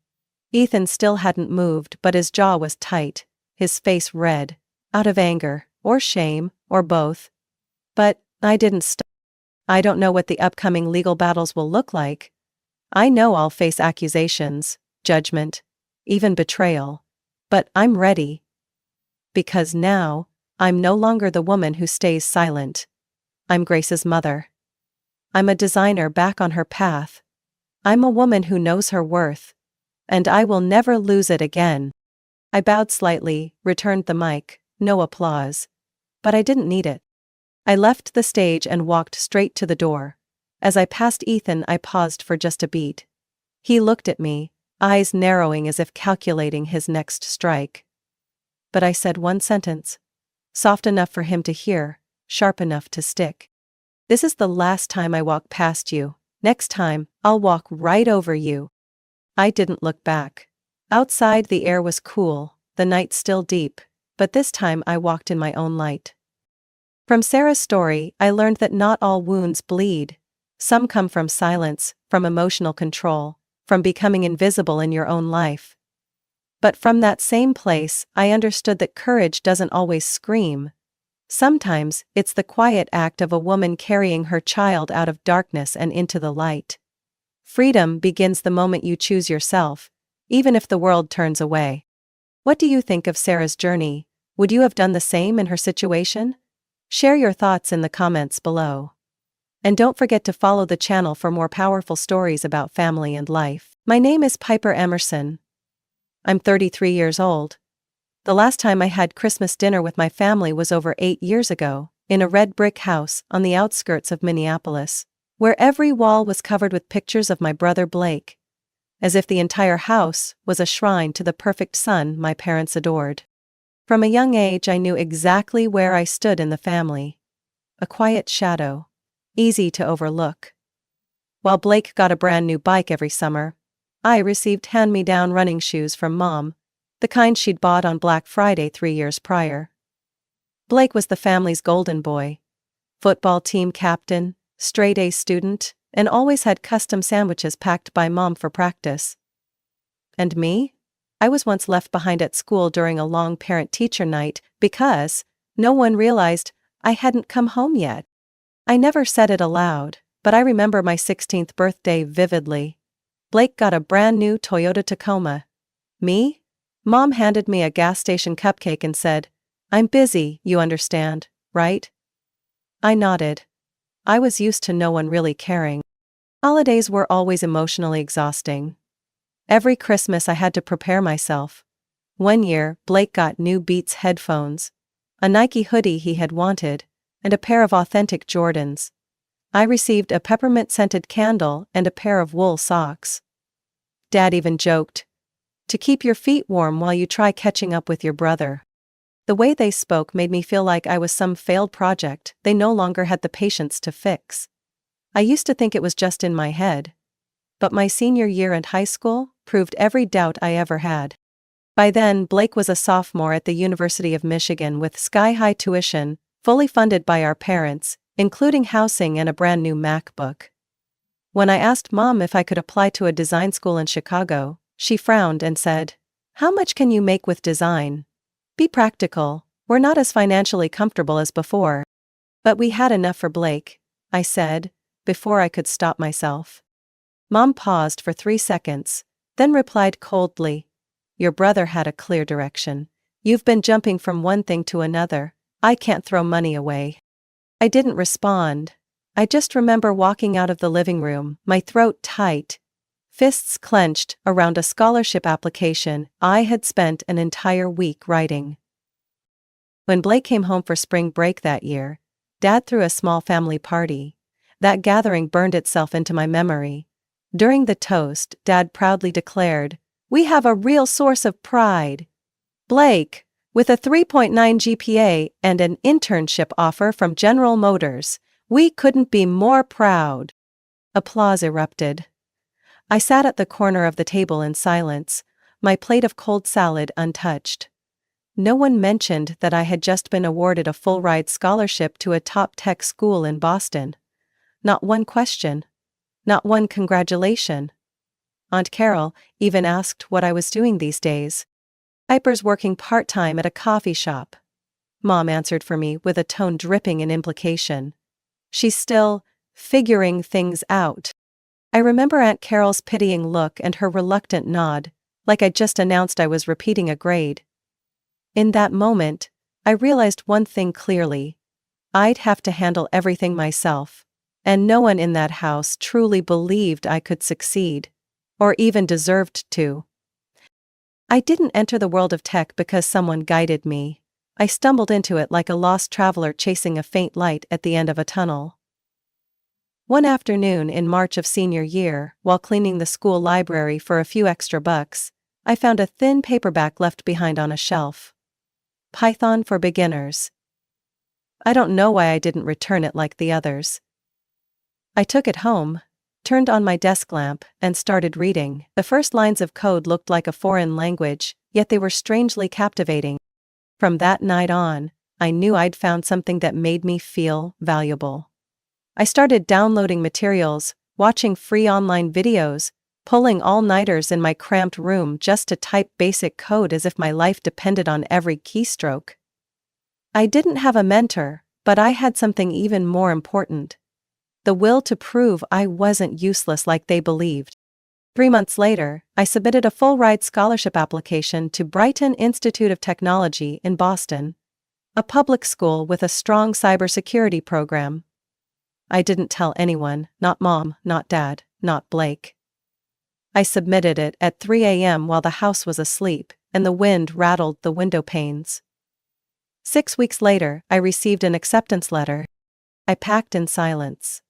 Ethan still hadn't moved, but his jaw was tight, his face red, out of anger, or shame, or both. But I didn't stop. I don't know what the upcoming legal battles will look like. I know I'll face accusations, judgment, even betrayal. But I'm ready. Because now, I'm no longer the woman who stays silent. I'm Grace's mother. I'm a designer back on her path. I'm a woman who knows her worth. And I will never lose it again. I bowed slightly, returned the mic, no applause. But I didn't need it. I left the stage and walked straight to the door. As I passed Ethan, I paused for just a beat. He looked at me, eyes narrowing as if calculating his next strike. But I said one sentence. Soft enough for him to hear, sharp enough to stick. This is the last time I walk past you. Next time, I'll walk right over you. I didn't look back. Outside the air was cool, the night still deep, but this time I walked in my own light. From Sarah's story, I learned that not all wounds bleed. Some come from silence, from emotional control, from becoming invisible in your own life. But from that same place, I understood that courage doesn't always scream. Sometimes, it's the quiet act of a woman carrying her child out of darkness and into the light. Freedom begins the moment you choose yourself, even if the world turns away. What do you think of Sarah's journey? Would you have done the same in her situation? Share your thoughts in the comments below. And don't forget to follow the channel for more powerful stories about family and life. My name is Piper Emerson. I'm 33 years old. The last time I had Christmas dinner with my family was over 8 years ago, in a red brick house on the outskirts of Minneapolis, where every wall was covered with pictures of my brother Blake, as if the entire house was a shrine to the perfect son my parents adored. From a young age I knew exactly where I stood in the family. A quiet shadow, easy to overlook. While Blake got a brand new bike every summer, I received hand-me-down running shoes from Mom, the kind she'd bought on Black Friday 3 years prior. Blake was the family's golden boy. Football team captain, straight-A student, and always had custom sandwiches packed by Mom for practice. And me? I was once left behind at school during a long parent-teacher night because no one realized I hadn't come home yet. I never said it aloud, but I remember my 16th birthday vividly. Blake got a brand new Toyota Tacoma. Me? Mom handed me a gas station cupcake and said, "I'm busy, you understand, right?" I nodded. I was used to no one really caring. Holidays were always emotionally exhausting. Every Christmas I had to prepare myself. One year, Blake got new Beats headphones, a Nike hoodie he had wanted, and a pair of authentic Jordans. I received a peppermint-scented candle and a pair of wool socks. Dad even joked, "To keep your feet warm while you try catching up with your brother." The way they spoke made me feel like I was some failed project they no longer had the patience to fix. I used to think it was just in my head. But my senior year in high school proved every doubt I ever had. By then, Blake was a sophomore at the University of Michigan with sky-high tuition, fully funded by our parents, including housing and a brand new MacBook. When I asked Mom if I could apply to a design school in Chicago, she frowned and said, "How much can you make with design? Be practical, we're not as financially comfortable as before." But we had enough for Blake, I said, before I could stop myself. Mom paused for 3 seconds, then replied coldly, "Your brother had a clear direction. You've been jumping from one thing to another. I can't throw money away." I didn't respond. I just remember walking out of the living room, my throat tight, fists clenched around a scholarship application I had spent an entire week writing. When Blake came home for spring break that year, Dad threw a small family party. That gathering burned itself into my memory. During the toast, Dad proudly declared, "We have a real source of pride. Blake, with a 3.9 GPA and an internship offer from General Motors, we couldn't be more proud." Applause erupted. I sat at the corner of the table in silence, my plate of cold salad untouched. No one mentioned that I had just been awarded a full-ride scholarship to a top tech school in Boston. Not one question. Not one congratulation. Aunt Carol even asked what I was doing these days. "Piper's working part-time at a coffee shop." Mom answered for me with a tone dripping in implication. "She's still figuring things out." I remember Aunt Carol's pitying look and her reluctant nod, like I'd just announced I was repeating a grade. In that moment, I realized one thing clearly. I'd have to handle everything myself, and no one in that house truly believed I could succeed, or even deserved to. I didn't enter the world of tech because someone guided me. I stumbled into it like a lost traveler chasing a faint light at the end of a tunnel. One afternoon in March of senior year, while cleaning the school library for a few extra bucks, I found a thin paperback left behind on a shelf. Python for Beginners. I don't know why I didn't return it like the others. I took it home, turned on my desk lamp, and started reading. The first lines of code looked like a foreign language, yet they were strangely captivating. From that night on, I knew I'd found something that made me feel valuable. I started downloading materials, watching free online videos, pulling all-nighters in my cramped room just to type basic code as if my life depended on every keystroke. I didn't have a mentor, but I had something even more important. The will to prove I wasn't useless like they believed. 3 months later, I submitted a full-ride scholarship application to Brighton Institute of Technology in Boston, a public school with a strong cybersecurity program. I didn't tell anyone, not Mom, not Dad, not Blake. I submitted it at 3 a.m. while the house was asleep, and the wind rattled the window panes. 6 weeks later, I received an acceptance letter. I packed in silence.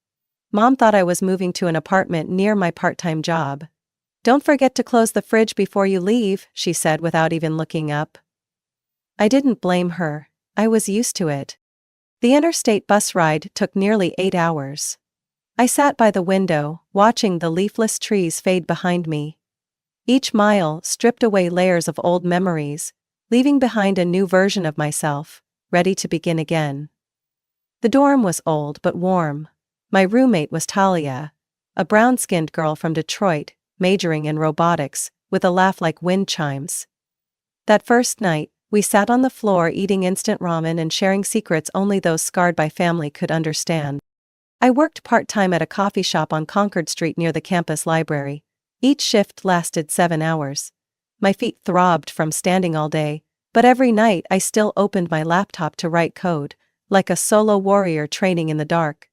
Mom thought I was moving to an apartment near my part-time job. "Don't forget to close the fridge before you leave," she said without even looking up. I didn't blame her. I was used to it. The interstate bus ride took nearly 8 hours. I sat by the window, watching the leafless trees fade behind me. Each mile stripped away layers of old memories, leaving behind a new version of myself, ready to begin again. The dorm was old but warm. My roommate was Talia, a brown-skinned girl from Detroit, majoring in robotics, with a laugh like wind chimes. That first night, we sat on the floor eating instant ramen and sharing secrets only those scarred by family could understand. I worked part-time at a coffee shop on Concord Street near the campus library. Each shift lasted 7 hours. My feet throbbed from standing all day, but every night I still opened my laptop to write code, like a solo warrior training in the dark.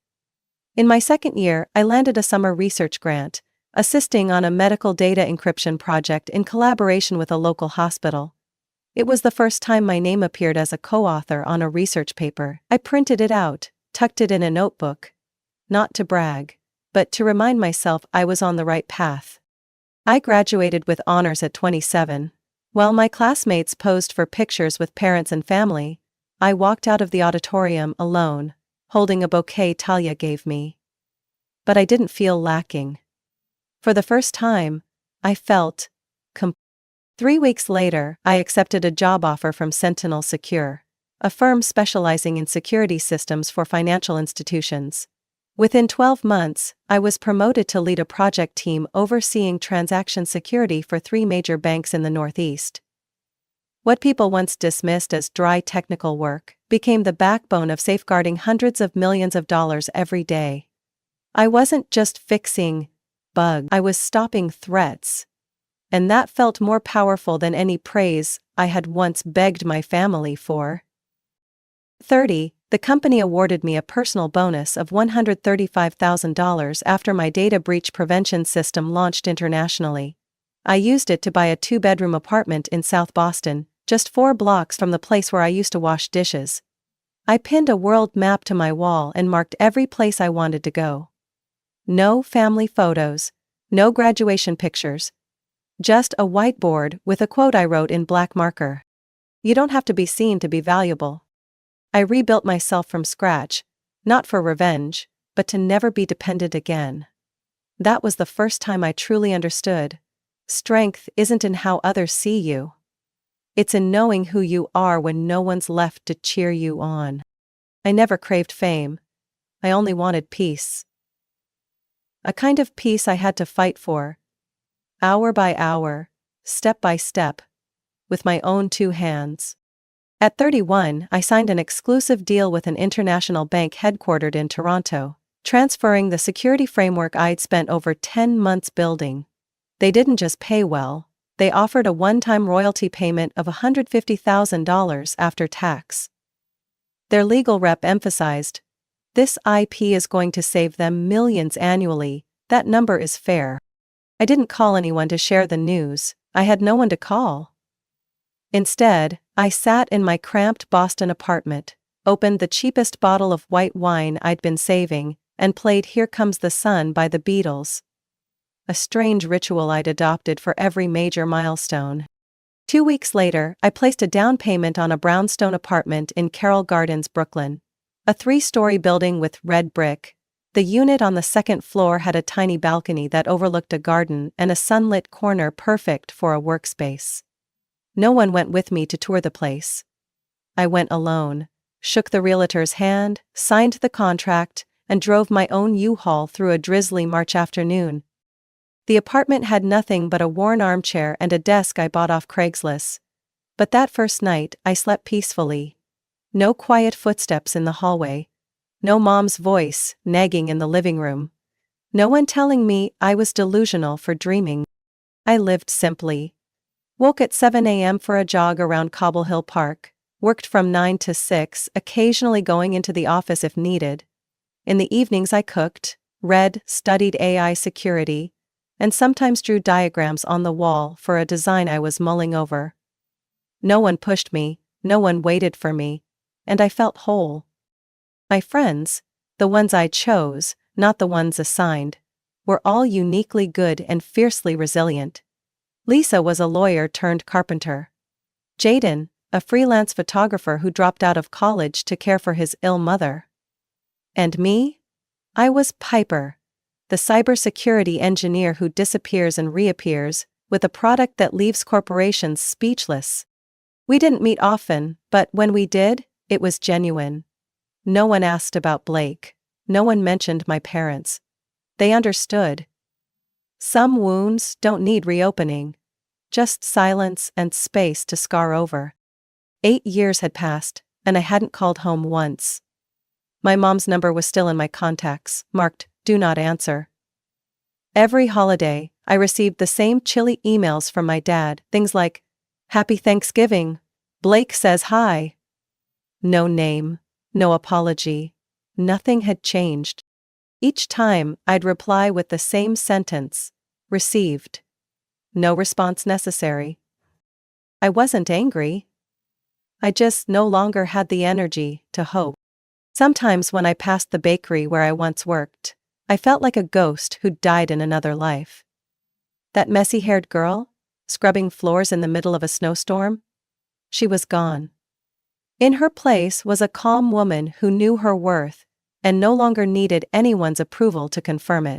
In my second year, I landed a summer research grant, assisting on a medical data encryption project in collaboration with a local hospital. It was the first time my name appeared as a co-author on a research paper. I printed it out, tucked it in a notebook. Not to brag, but to remind myself I was on the right path. I graduated with honors at 27. While my classmates posed for pictures with parents and family, I walked out of the auditorium alone, holding a bouquet Talia gave me. But I didn't feel lacking. For the first time, I felt complete. 3 weeks later, I accepted a job offer from Sentinel Secure, a firm specializing in security systems for financial institutions. Within 12 months, I was promoted to lead a project team overseeing transaction security for 3 major banks in the Northeast. What people once dismissed as dry technical work became the backbone of safeguarding hundreds of millions of dollars every day. I wasn't just fixing bugs, I was stopping threats. And that felt more powerful than any praise I had once begged my family for. 30. The company awarded me a personal bonus of $135,000 after my data breach prevention system launched internationally. I used it to buy a 2-bedroom apartment in South Boston, just 4 blocks from the place where I used to wash dishes. I pinned a world map to my wall and marked every place I wanted to go. No family photos, no graduation pictures. Just a whiteboard with a quote I wrote in black marker. You don't have to be seen to be valuable. I rebuilt myself from scratch, not for revenge, but to never be dependent again. That was the first time I truly understood. Strength isn't in how others see you. It's in knowing who you are when no one's left to cheer you on. I never craved fame. I only wanted peace. A kind of peace I had to fight for. Hour by hour, step by step, with my own 2 hands. At 31, I signed an exclusive deal with an international bank headquartered in Toronto, transferring the security framework I'd spent over 10 months building. They didn't just pay well, they offered a one-time royalty payment of $150,000 after tax. Their legal rep emphasized, "This IP is going to save them millions annually, that number is fair." I didn't call anyone to share the news, I had no one to call. Instead, I sat in my cramped Boston apartment, opened the cheapest bottle of white wine I'd been saving, and played Here Comes the Sun by the Beatles. A strange ritual I'd adopted for every major milestone. 2 weeks later, I placed a down payment on a brownstone apartment in Carroll Gardens, Brooklyn. A 3-story building with red brick. The unit on the second floor had a tiny balcony that overlooked a garden and a sunlit corner perfect for a workspace. No one went with me to tour the place. I went alone, shook the realtor's hand, signed the contract, and drove my own U-Haul through a drizzly March afternoon. The apartment had nothing but a worn armchair and a desk I bought off Craigslist. But that first night, I slept peacefully. No quiet footsteps in the hallway. No mom's voice nagging in the living room. No one telling me I was delusional for dreaming. I lived simply. Woke at 7 a.m. for a jog around Cobble Hill Park. Worked from 9 to 6, occasionally going into the office if needed. In the evenings I cooked, read, studied AI security, and sometimes drew diagrams on the wall for a design I was mulling over. No one pushed me, no one waited for me, and I felt whole. My friends, the ones I chose, not the ones assigned, were all uniquely good and fiercely resilient. Lisa was a lawyer turned carpenter. Jaden, a freelance photographer who dropped out of college to care for his ill mother. And me? I was Piper, the cybersecurity engineer who disappears and reappears, with a product that leaves corporations speechless. We didn't meet often, but when we did, it was genuine. No one asked about Blake. No one mentioned my parents. They understood. Some wounds don't need reopening. Just silence and space to scar over. 8 years had passed, and I hadn't called home once. My mom's number was still in my contacts, marked, "Do not answer." Every holiday, I received the same chilly emails from my dad, things like, "Happy Thanksgiving. Blake says hi." No name, no apology. Nothing had changed. Each time, I'd reply with the same sentence. Received. No response necessary. I wasn't angry. I just no longer had the energy to hope. Sometimes when I passed the bakery where I once worked, I felt like a ghost who'd died in another life. That messy-haired girl, scrubbing floors in the middle of a snowstorm? She was gone. In her place was a calm woman who knew her worth and no longer needed anyone's approval to confirm it.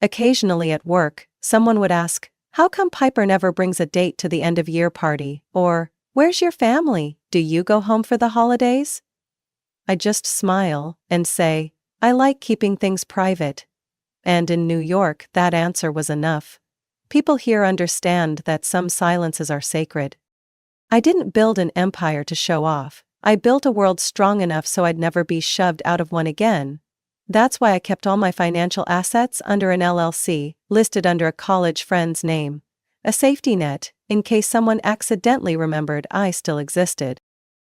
Occasionally at work, someone would ask, "How come Piper never brings a date to the end-of-year party?" Or, "Where's your family? Do you go home for the holidays?" I'd just smile and say, "I like keeping things private." And in New York, that answer was enough. People here understand that some silences are sacred. I didn't build an empire to show off. I built a world strong enough so I'd never be shoved out of one again. That's why I kept all my financial assets under an LLC, listed under a college friend's name. A safety net, in case someone accidentally remembered I still existed.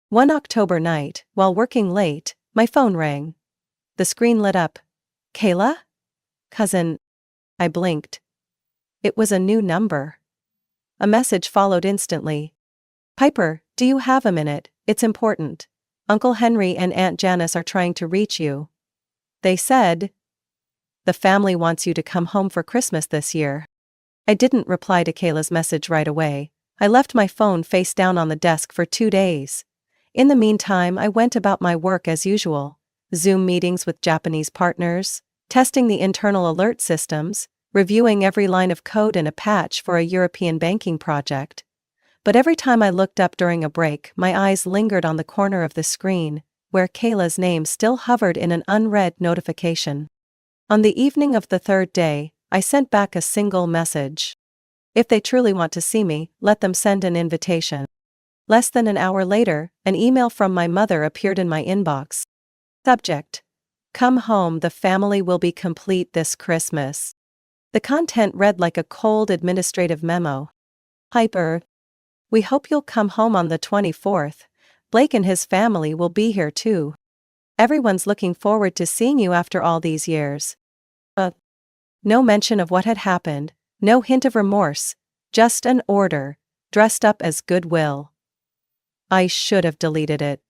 One October night, while working late, my phone rang. The screen lit up. "Kayla? Cousin." I blinked. It was a new number. A message followed instantly. "Piper, do you have a minute? It's important. Uncle Henry and Aunt Janice are trying to reach you. They said, the family wants you to come home for Christmas this year." I didn't reply to Kayla's message right away. I left my phone face down on the desk for 2 days. In the meantime, I went about my work as usual. Zoom meetings with Japanese partners, testing the internal alert systems, reviewing every line of code in a patch for a European banking project. But every time I looked up during a break, my eyes lingered on the corner of the screen, where Kayla's name still hovered in an unread notification. On the evening of the 3rd day, I sent back a single message. "If they truly want to see me, let them send an invitation." Less than an hour later, an email from my mother appeared in my inbox. Subject: "Come home, the family will be complete this Christmas." The content read like a cold administrative memo. "Piper, we hope you'll come home on the 24th. Blake and his family will be here too. Everyone's looking forward to seeing you after all these years." No mention of what had happened, no hint of remorse, just an order, dressed up as goodwill. I should have deleted it.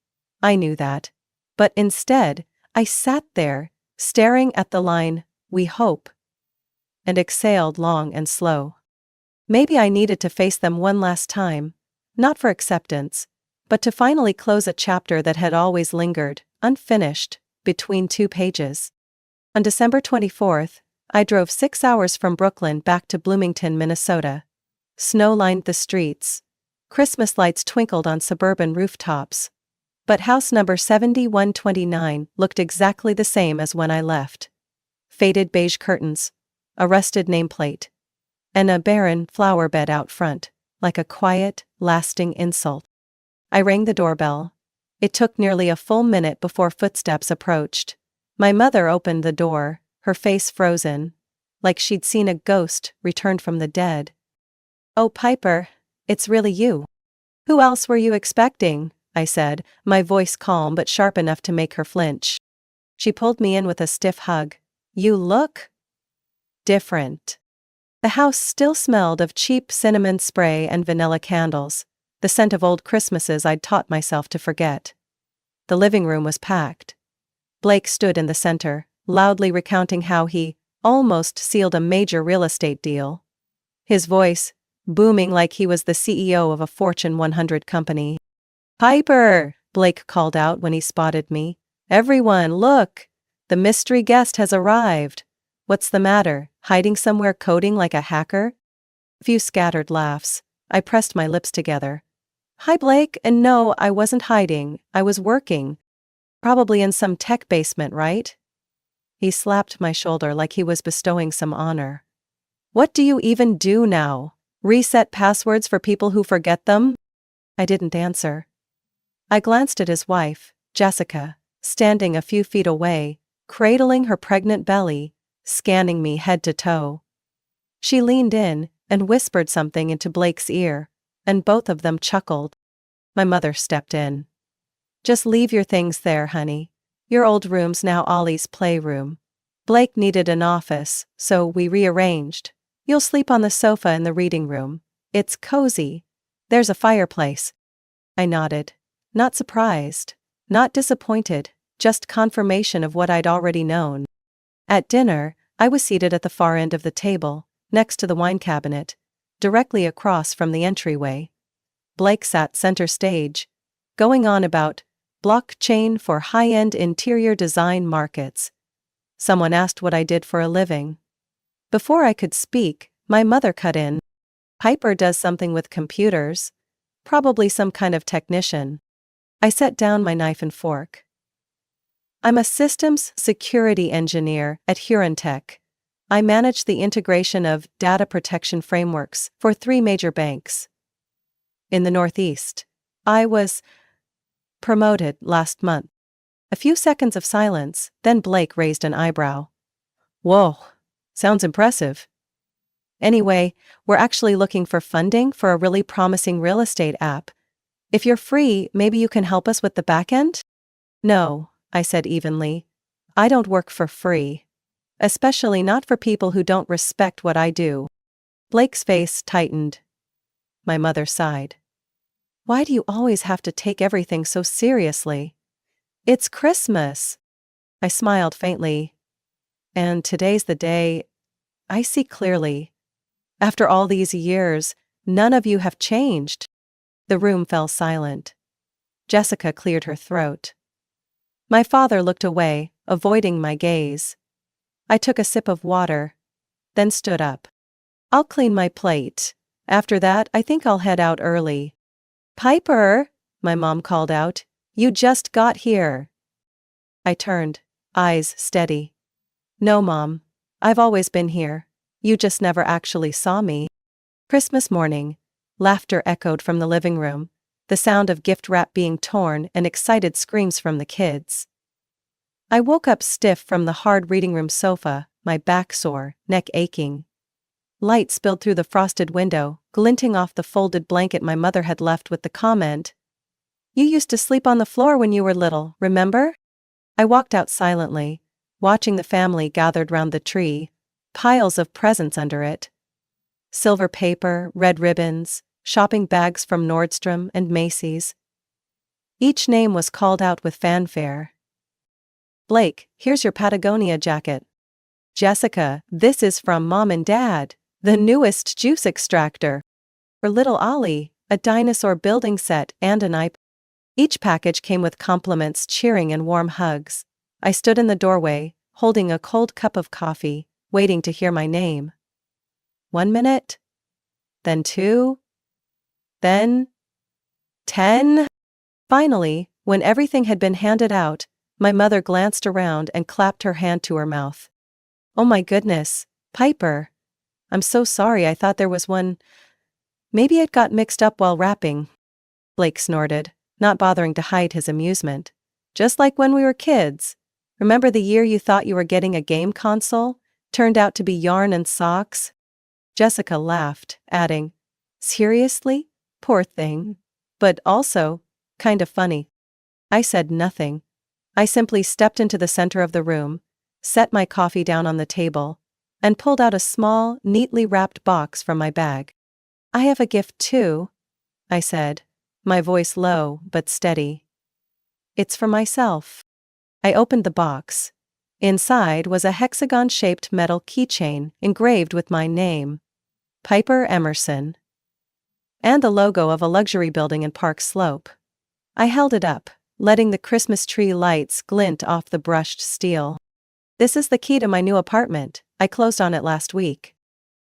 I knew that. But instead, I sat there, staring at the line, "We hope," and exhaled long and slow. Maybe I needed to face them one last time, not for acceptance, but to finally close a chapter that had always lingered, unfinished, between 2 pages. On December 24th, I drove 6 hours from Brooklyn back to Bloomington, Minnesota. Snow lined the streets. Christmas lights twinkled on suburban rooftops. But house number 7129 looked exactly the same as when I left. Faded beige curtains, a rusted nameplate, and a barren flower bed out front, like a quiet, lasting insult. I rang the doorbell. It took nearly a full minute before footsteps approached. My mother opened the door, her face frozen, like she'd seen a ghost returned from the dead. "Oh, Piper, it's really you. Who else were you expecting?" I said, my voice calm but sharp enough to make her flinch. She pulled me in with a stiff hug. "You look different." The house still smelled of cheap cinnamon spray and vanilla candles, the scent of old Christmases I'd taught myself to forget. The living room was packed. Blake stood in the center, loudly recounting how he almost sealed a major real estate deal. His voice, booming like he was the CEO of a Fortune 100 company. "Piper," Blake called out when he spotted me. "Everyone, look! The mystery guest has arrived. What's the matter, hiding somewhere coding like a hacker?" A few scattered laughs. I pressed my lips together. "Hi, Blake, and no, I wasn't hiding, I was working. Probably in some tech basement, right?" He slapped my shoulder like he was bestowing some honor. "What do you even do now? Reset passwords for people who forget them?" I didn't answer. I glanced at his wife, Jessica, standing a few feet away, cradling her pregnant belly, scanning me head to toe. She leaned in and whispered something into Blake's ear, and both of them chuckled. My mother stepped in. "Just leave your things there, honey. Your old room's now Ollie's playroom." Blake needed an office, so we rearranged. You'll sleep on the sofa in the reading room. It's cozy. There's a fireplace. I nodded. Not surprised. Not disappointed, just confirmation of what I'd already known. At dinner, I was seated at the far end of the table, next to the wine cabinet, directly across from the entryway. Blake sat center stage, going on about blockchain for high-end interior design markets. Someone asked what I did for a living. Before I could speak, my mother cut in. Piper does something with computers. Probably some kind of technician. I set down my knife and fork. I'm a systems security engineer at Tech. I manage the integration of data protection frameworks for 3 major banks in the Northeast. I was promoted last month. A few seconds of silence, then Blake raised an eyebrow. Whoa, sounds impressive. Anyway, we're actually looking for funding for a really promising real estate app. If you're free, maybe you can help us with the back end? No, I said evenly. I don't work for free. Especially not for people who don't respect what I do. Blake's face tightened. My mother sighed. Why do you always have to take everything so seriously? It's Christmas. I smiled faintly. And today's the day. I see clearly. After all these years, none of you have changed. The room fell silent. Jessica cleared her throat. My father looked away, avoiding my gaze. I took a sip of water, then stood up. I'll clean my plate. After that, I think I'll head out early. Piper, my mom called out, you just got here. I turned, eyes steady. No, Mom. I've always been here. You just never actually saw me. Christmas morning. Laughter echoed from the living room, the sound of gift wrap being torn and excited screams from the kids. I woke up stiff from the hard reading room sofa, my back sore, neck aching. Light spilled through the frosted window, glinting off the folded blanket my mother had left with the comment, "You used to sleep on the floor when you were little, remember?" I walked out silently, watching the family gathered round the tree, piles of presents under it. Silver paper, red ribbons, shopping bags from Nordstrom and Macy's. Each name was called out with fanfare. Blake, here's your Patagonia jacket. Jessica, this is from Mom and Dad, the newest juice extractor. For little Ollie, a dinosaur building set and an iPad. Each package came with compliments, cheering, and warm hugs. I stood in the doorway, holding a cold cup of coffee, waiting to hear my name. 1 minute, then 2, then 10. Finally, when everything had been handed out, my mother glanced around and clapped her hand to her mouth. Oh my goodness, Piper. I'm so sorry, I thought there was one. Maybe it got mixed up while wrapping. Blake snorted, not bothering to hide his amusement. Just like when we were kids. Remember the year you thought you were getting a game console? Turned out to be yarn and socks? Jessica laughed, adding, Seriously? Poor thing. But also, kind of funny. I said nothing. I simply stepped into the center of the room, set my coffee down on the table, and pulled out a small, neatly wrapped box from my bag. I have a gift too, I said, my voice low but steady. It's for myself. I opened the box. Inside was a hexagon-shaped metal keychain engraved with my name, Piper Emerson, and the logo of a luxury building in Park Slope. I held it up, letting the Christmas tree lights glint off the brushed steel. This is the key to my new apartment. I closed on it last week.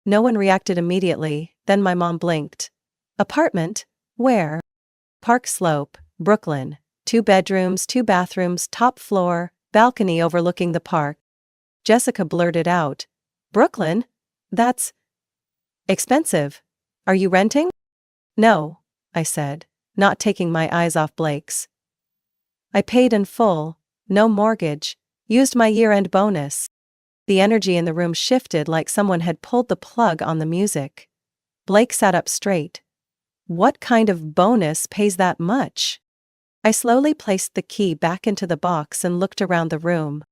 No one reacted immediately, then my mom blinked. Apartment? Where? Park Slope, Brooklyn. 2 bedrooms, 2 bathrooms, top floor, balcony overlooking the park. Jessica blurted out, Brooklyn? That's expensive. Are you renting? No, I said, not taking my eyes off Blake's. I paid in full, no mortgage, used my year-end bonus. The energy in the room shifted like someone had pulled the plug on the music. Blake sat up straight. What kind of bonus pays that much? I slowly placed the key back into the box and looked around the room.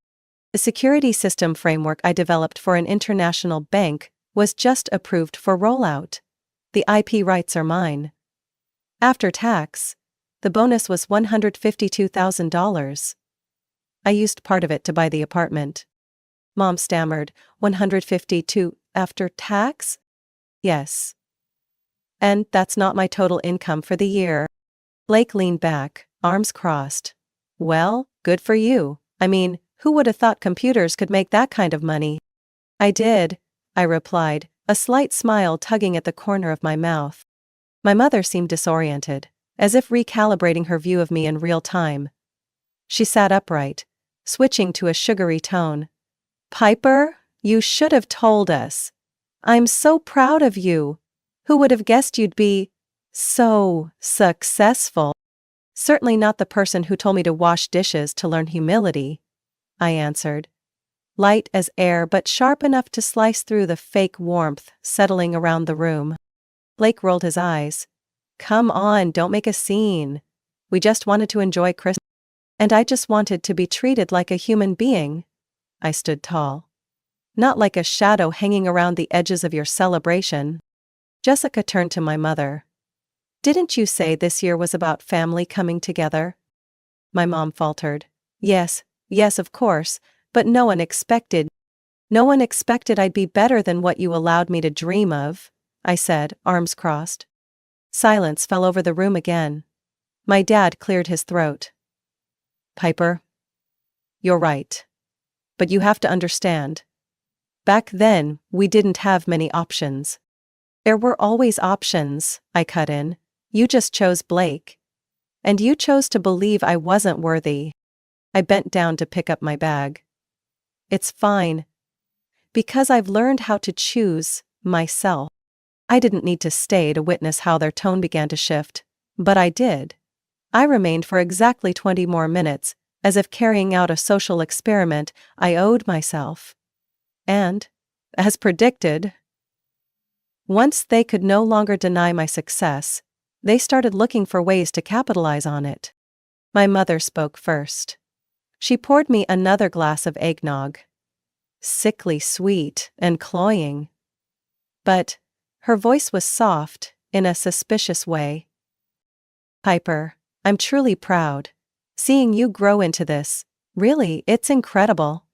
The security system framework I developed for an international bank was just approved for rollout. The IP rights are mine. After tax, the bonus was $152,000. I used part of it to buy the apartment. Mom stammered, 152 after tax? Yes. And that's not my total income for the year. Blake leaned back, arms crossed. Well, good for you. I mean, who would have thought computers could make that kind of money? I did, I replied, a slight smile tugging at the corner of my mouth. My mother seemed disoriented, as if recalibrating her view of me in real time. She sat upright, switching to a sugary tone. Piper, you should have told us. I'm so proud of you. Who would have guessed you'd be so successful? Certainly not the person who told me to wash dishes to learn humility, I answered. Light as air but sharp enough to slice through the fake warmth settling around the room. Blake rolled his eyes. Come on, don't make a scene. We just wanted to enjoy Christmas. And I just wanted to be treated like a human being. I stood tall. Not like a shadow hanging around the edges of your celebration. Jessica turned to my mother. Didn't you say this year was about family coming together? My mom faltered. Yes, of course, but no one expected I'd be better than what you allowed me to dream of, I said, arms crossed. Silence fell over the room again. My dad cleared his throat. Piper, you're right. But you have to understand. Back then, we didn't have many options. There were always options, I cut in. You just chose Blake. And you chose to believe I wasn't worthy. I bent down to pick up my bag. It's fine. Because I've learned how to choose myself. I didn't need to stay to witness how their tone began to shift, but I did. I remained for exactly 20 more minutes, as if carrying out a social experiment I owed myself. And, as predicted, once they could no longer deny my success, they started looking for ways to capitalize on it. My mother spoke first. She poured me another glass of eggnog. Sickly sweet and cloying. But her voice was soft, in a suspicious way. Piper, I'm truly proud. Seeing you grow into this, really, it's incredible.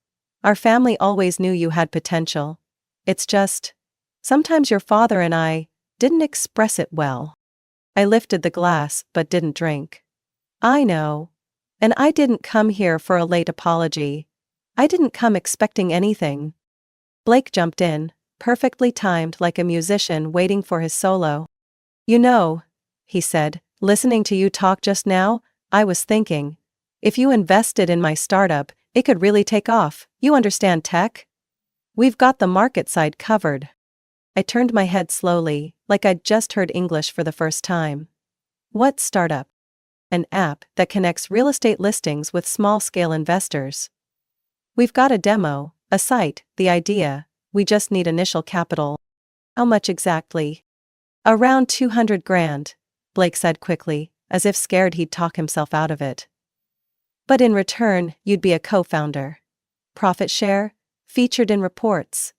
Our family always knew you had potential. It's just, sometimes your father and I didn't express it well. I lifted the glass but didn't drink. I know. And I didn't come here for a late apology. I didn't come expecting anything. Blake jumped in, perfectly timed like a musician waiting for his solo. You know, he said, listening to you talk just now, I was thinking, if you invested in my startup, it could really take off. You understand tech? We've got the market side covered. I turned my head slowly, like I'd just heard English for the first time. What startup? An app that connects real estate listings with small-scale investors. We've got a demo, a site, the idea, we just need initial capital. How much exactly? Around 200 grand, Blake said quickly, as if scared he'd talk himself out of it. But in return, you'd be a co-founder. Profit share, featured in reports.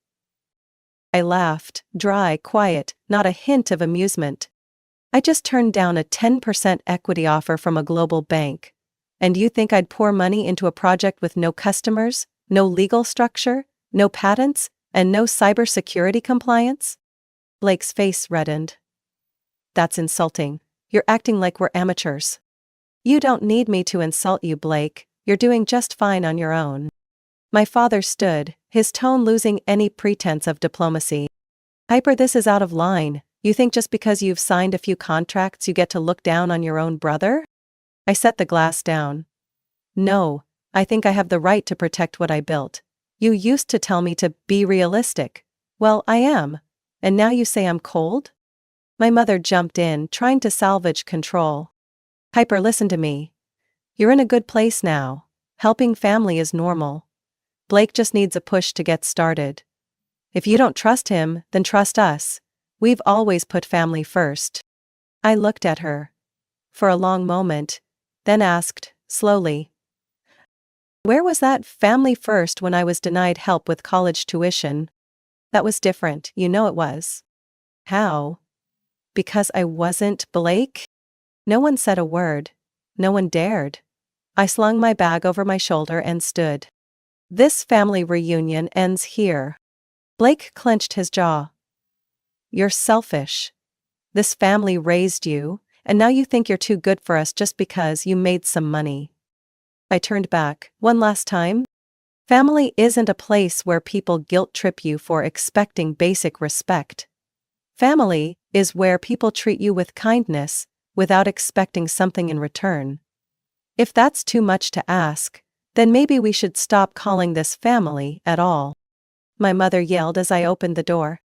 I laughed, dry, quiet, not a hint of amusement. I just turned down a 10% equity offer from a global bank. And you think I'd pour money into a project with no customers, no legal structure, no patents, and no cybersecurity compliance? Blake's face reddened. That's insulting. You're acting like we're amateurs. You don't need me to insult you, Blake. You're doing just fine on your own. My father stood, his tone losing any pretense of diplomacy. Piper, this is out of line. You think just because you've signed a few contracts you get to look down on your own brother? I set the glass down. No, I think I have the right to protect what I built. You used to tell me to be realistic. Well, I am. And now you say I'm cold? My mother jumped in, trying to salvage control. Piper, listen to me. You're in a good place now. Helping family is normal. Blake just needs a push to get started. If you don't trust him, then trust us. We've always put family first. I looked at her. For a long moment, then asked, slowly. Where was that family first when I was denied help with college tuition? That was different, you know it was. How? Because I wasn't Blake? No one said a word. No one dared. I slung my bag over my shoulder and stood. This family reunion ends here. Blake clenched his jaw. You're selfish. This family raised you, and now you think you're too good for us just because you made some money. I turned back. One last time? Family isn't a place where people guilt-trip you for expecting basic respect. Family is where people treat you with kindness, without expecting something in return. If that's too much to ask, then maybe we should stop calling this family at all. My mother yelled as I opened the door.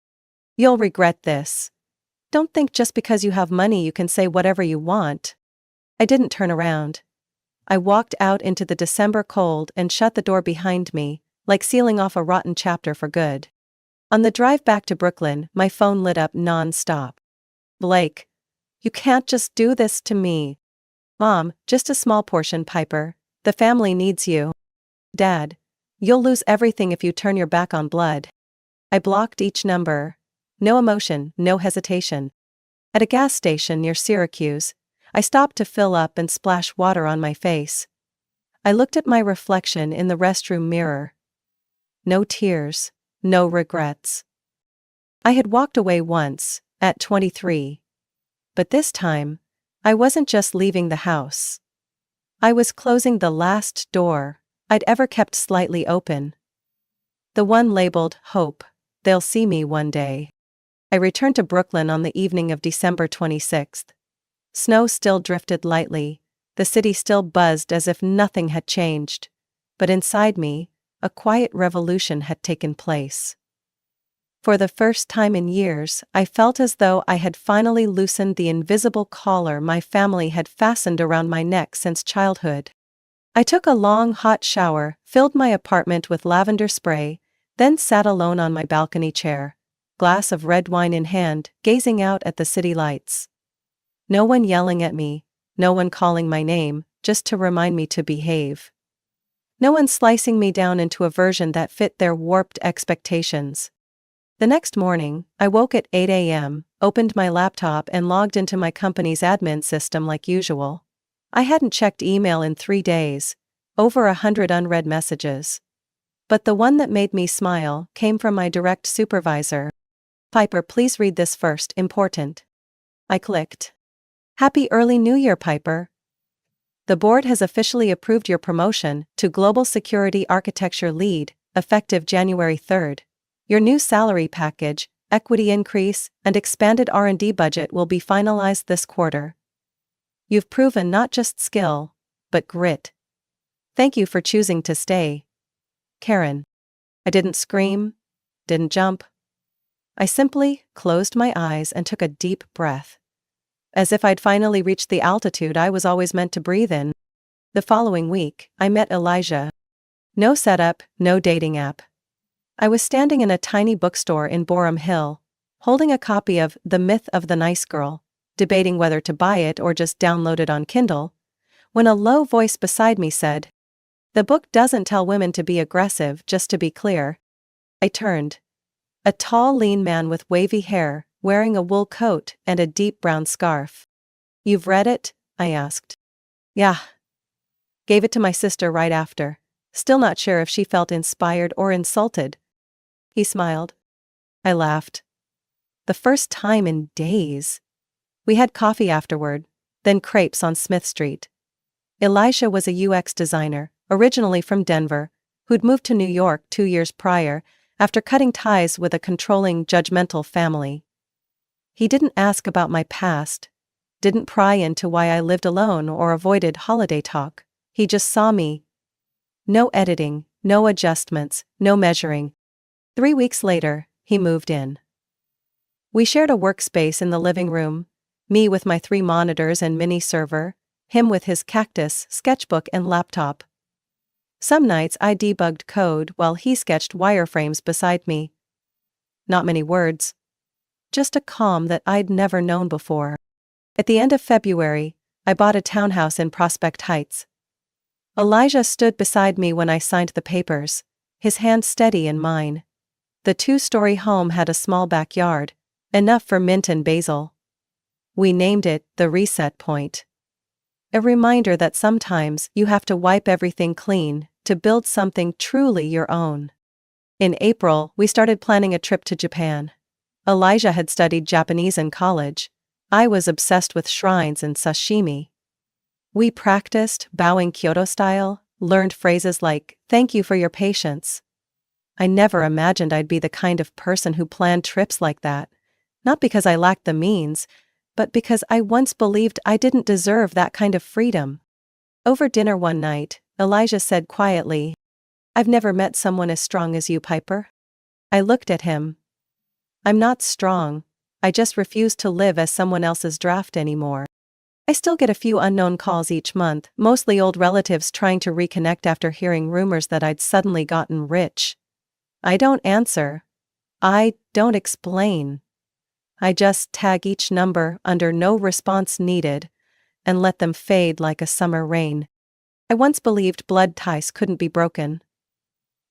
You'll regret this. Don't think just because you have money you can say whatever you want. I didn't turn around. I walked out into the December cold and shut the door behind me, like sealing off a rotten chapter for good. On the drive back to Brooklyn, my phone lit up non-stop. Blake, you can't just do this to me. Mom, just a small portion, Piper. The family needs you. Dad, you'll lose everything if you turn your back on blood. I blocked each number. No emotion, no hesitation. At a gas station near Syracuse, I stopped to fill up and splash water on my face. I looked at my reflection in the restroom mirror. No tears, no regrets. I had walked away once, at 23. But this time, I wasn't just leaving the house. I was closing the last door I'd ever kept slightly open. The one labeled Hope. They'll see me one day. I returned to Brooklyn on the evening of December 26th. Snow still drifted lightly, the city still buzzed as if nothing had changed. But inside me, a quiet revolution had taken place. For the first time in years, I felt as though I had finally loosened the invisible collar my family had fastened around my neck since childhood. I took a long hot shower, filled my apartment with lavender spray, then sat alone on my balcony chair, glass of red wine in hand, gazing out at the city lights. No one yelling at me, no one calling my name, just to remind me to behave. No one slicing me down into a version that fit their warped expectations. The next morning, I woke at 8 a.m., opened my laptop and logged into my company's admin system like usual. I hadn't checked email in 3 days, over 100 unread messages. But the one that made me smile came from my direct supervisor. Piper, please read this first, important. I clicked. Happy early New Year, Piper. The board has officially approved your promotion to Global Security Architecture Lead, effective January 3rd. Your new salary package, equity increase, and expanded R&D budget will be finalized this quarter. You've proven not just skill, but grit. Thank you for choosing to stay. Karen. I didn't scream, didn't jump. I simply closed my eyes and took a deep breath. As if I'd finally reached the altitude I was always meant to breathe in. The following week, I met Elijah. No setup, no dating app. I was standing in a tiny bookstore in Borum Hill, holding a copy of The Myth of the Nice Girl, debating whether to buy it or just download it on Kindle, when a low voice beside me said, "The book doesn't tell women to be aggressive, just to be clear." I turned. A tall, lean man with wavy hair, wearing a wool coat and a deep brown scarf. "You've read it?" I asked. "Yeah." Gave it to my sister right after, still not sure if she felt inspired or insulted. He smiled. I laughed. The first time in days. We had coffee afterward, then crepes on Smith Street. Elisha was a UX designer, originally from Denver, who'd moved to New York 2 years prior, after cutting ties with a controlling, judgmental family. He didn't ask about my past, didn't pry into why I lived alone or avoided holiday talk. He just saw me. No editing, no adjustments, no measuring. 3 weeks later, he moved in. We shared a workspace in the living room, me with my 3 monitors and mini server, him with his cactus, sketchbook and laptop. Some nights I debugged code while he sketched wireframes beside me. Not many words. Just a calm that I'd never known before. At the end of February, I bought a townhouse in Prospect Heights. Elijah stood beside me when I signed the papers, his hand steady in mine. The two-story home had a small backyard, enough for mint and basil. We named it the reset point. A reminder that sometimes you have to wipe everything clean to build something truly your own. In April, we started planning a trip to Japan. Elijah had studied Japanese in college. I was obsessed with shrines and sashimi. We practiced, bowing Kyoto style, learned phrases like, "Thank you for your patience." I never imagined I'd be the kind of person who planned trips like that. Not because I lacked the means, but because I once believed I didn't deserve that kind of freedom. Over dinner one night, Elijah said quietly, "I've never met someone as strong as you, Piper." I looked at him. "I'm not strong. I just refuse to live as someone else's draft anymore." I still get a few unknown calls each month, mostly old relatives trying to reconnect after hearing rumors that I'd suddenly gotten rich. I don't answer. I don't explain. I just tag each number under "no response needed" and let them fade like a summer rain. I once believed blood ties couldn't be broken.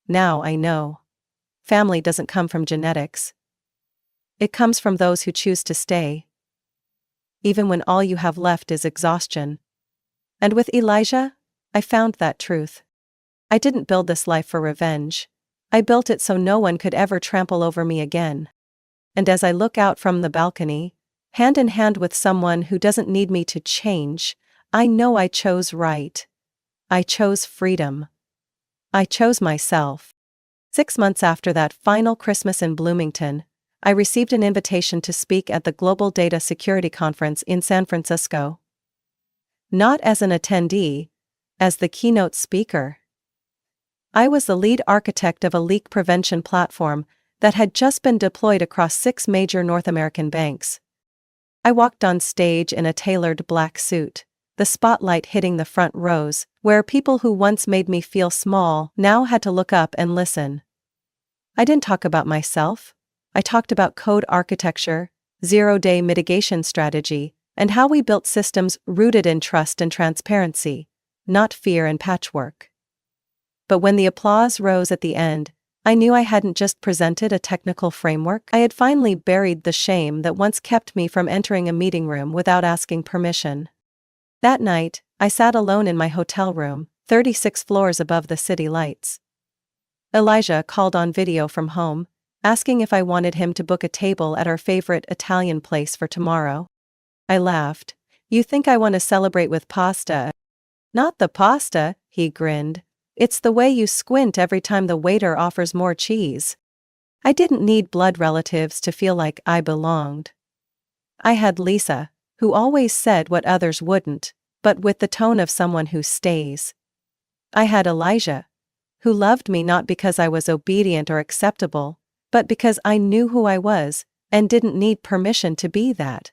Now I know. Family doesn't come from genetics. It comes from those who choose to stay, even when all you have left is exhaustion. And with Elijah, I found that truth. I didn't build this life for revenge. I built it so no one could ever trample over me again. And as I look out from the balcony, hand in hand with someone who doesn't need me to change, I know I chose right. I chose freedom. I chose myself. 6 months after that final Christmas in Bloomington, I received an invitation to speak at the Global Data Security Conference in San Francisco. Not as an attendee, as the keynote speaker. I was the lead architect of a leak prevention platform that had just been deployed across 6 major North American banks. I walked on stage in a tailored black suit, the spotlight hitting the front rows, where people who once made me feel small now had to look up and listen. I didn't talk about myself. I talked about code architecture, zero-day mitigation strategy, and how we built systems rooted in trust and transparency, not fear and patchwork. But when the applause rose at the end, I knew I hadn't just presented a technical framework. I had finally buried the shame that once kept me from entering a meeting room without asking permission. That night, I sat alone in my hotel room, 36 floors above the city lights. Elijah called on video from home, asking if I wanted him to book a table at our favorite Italian place for tomorrow. I laughed. "You think I want to celebrate with pasta?" "Not the pasta," he grinned. "It's the way you squint every time the waiter offers more cheese." I didn't need blood relatives to feel like I belonged. I had Lisa, who always said what others wouldn't, but with the tone of someone who stays. I had Elijah, who loved me not because I was obedient or acceptable, but because I knew who I was, and didn't need permission to be that.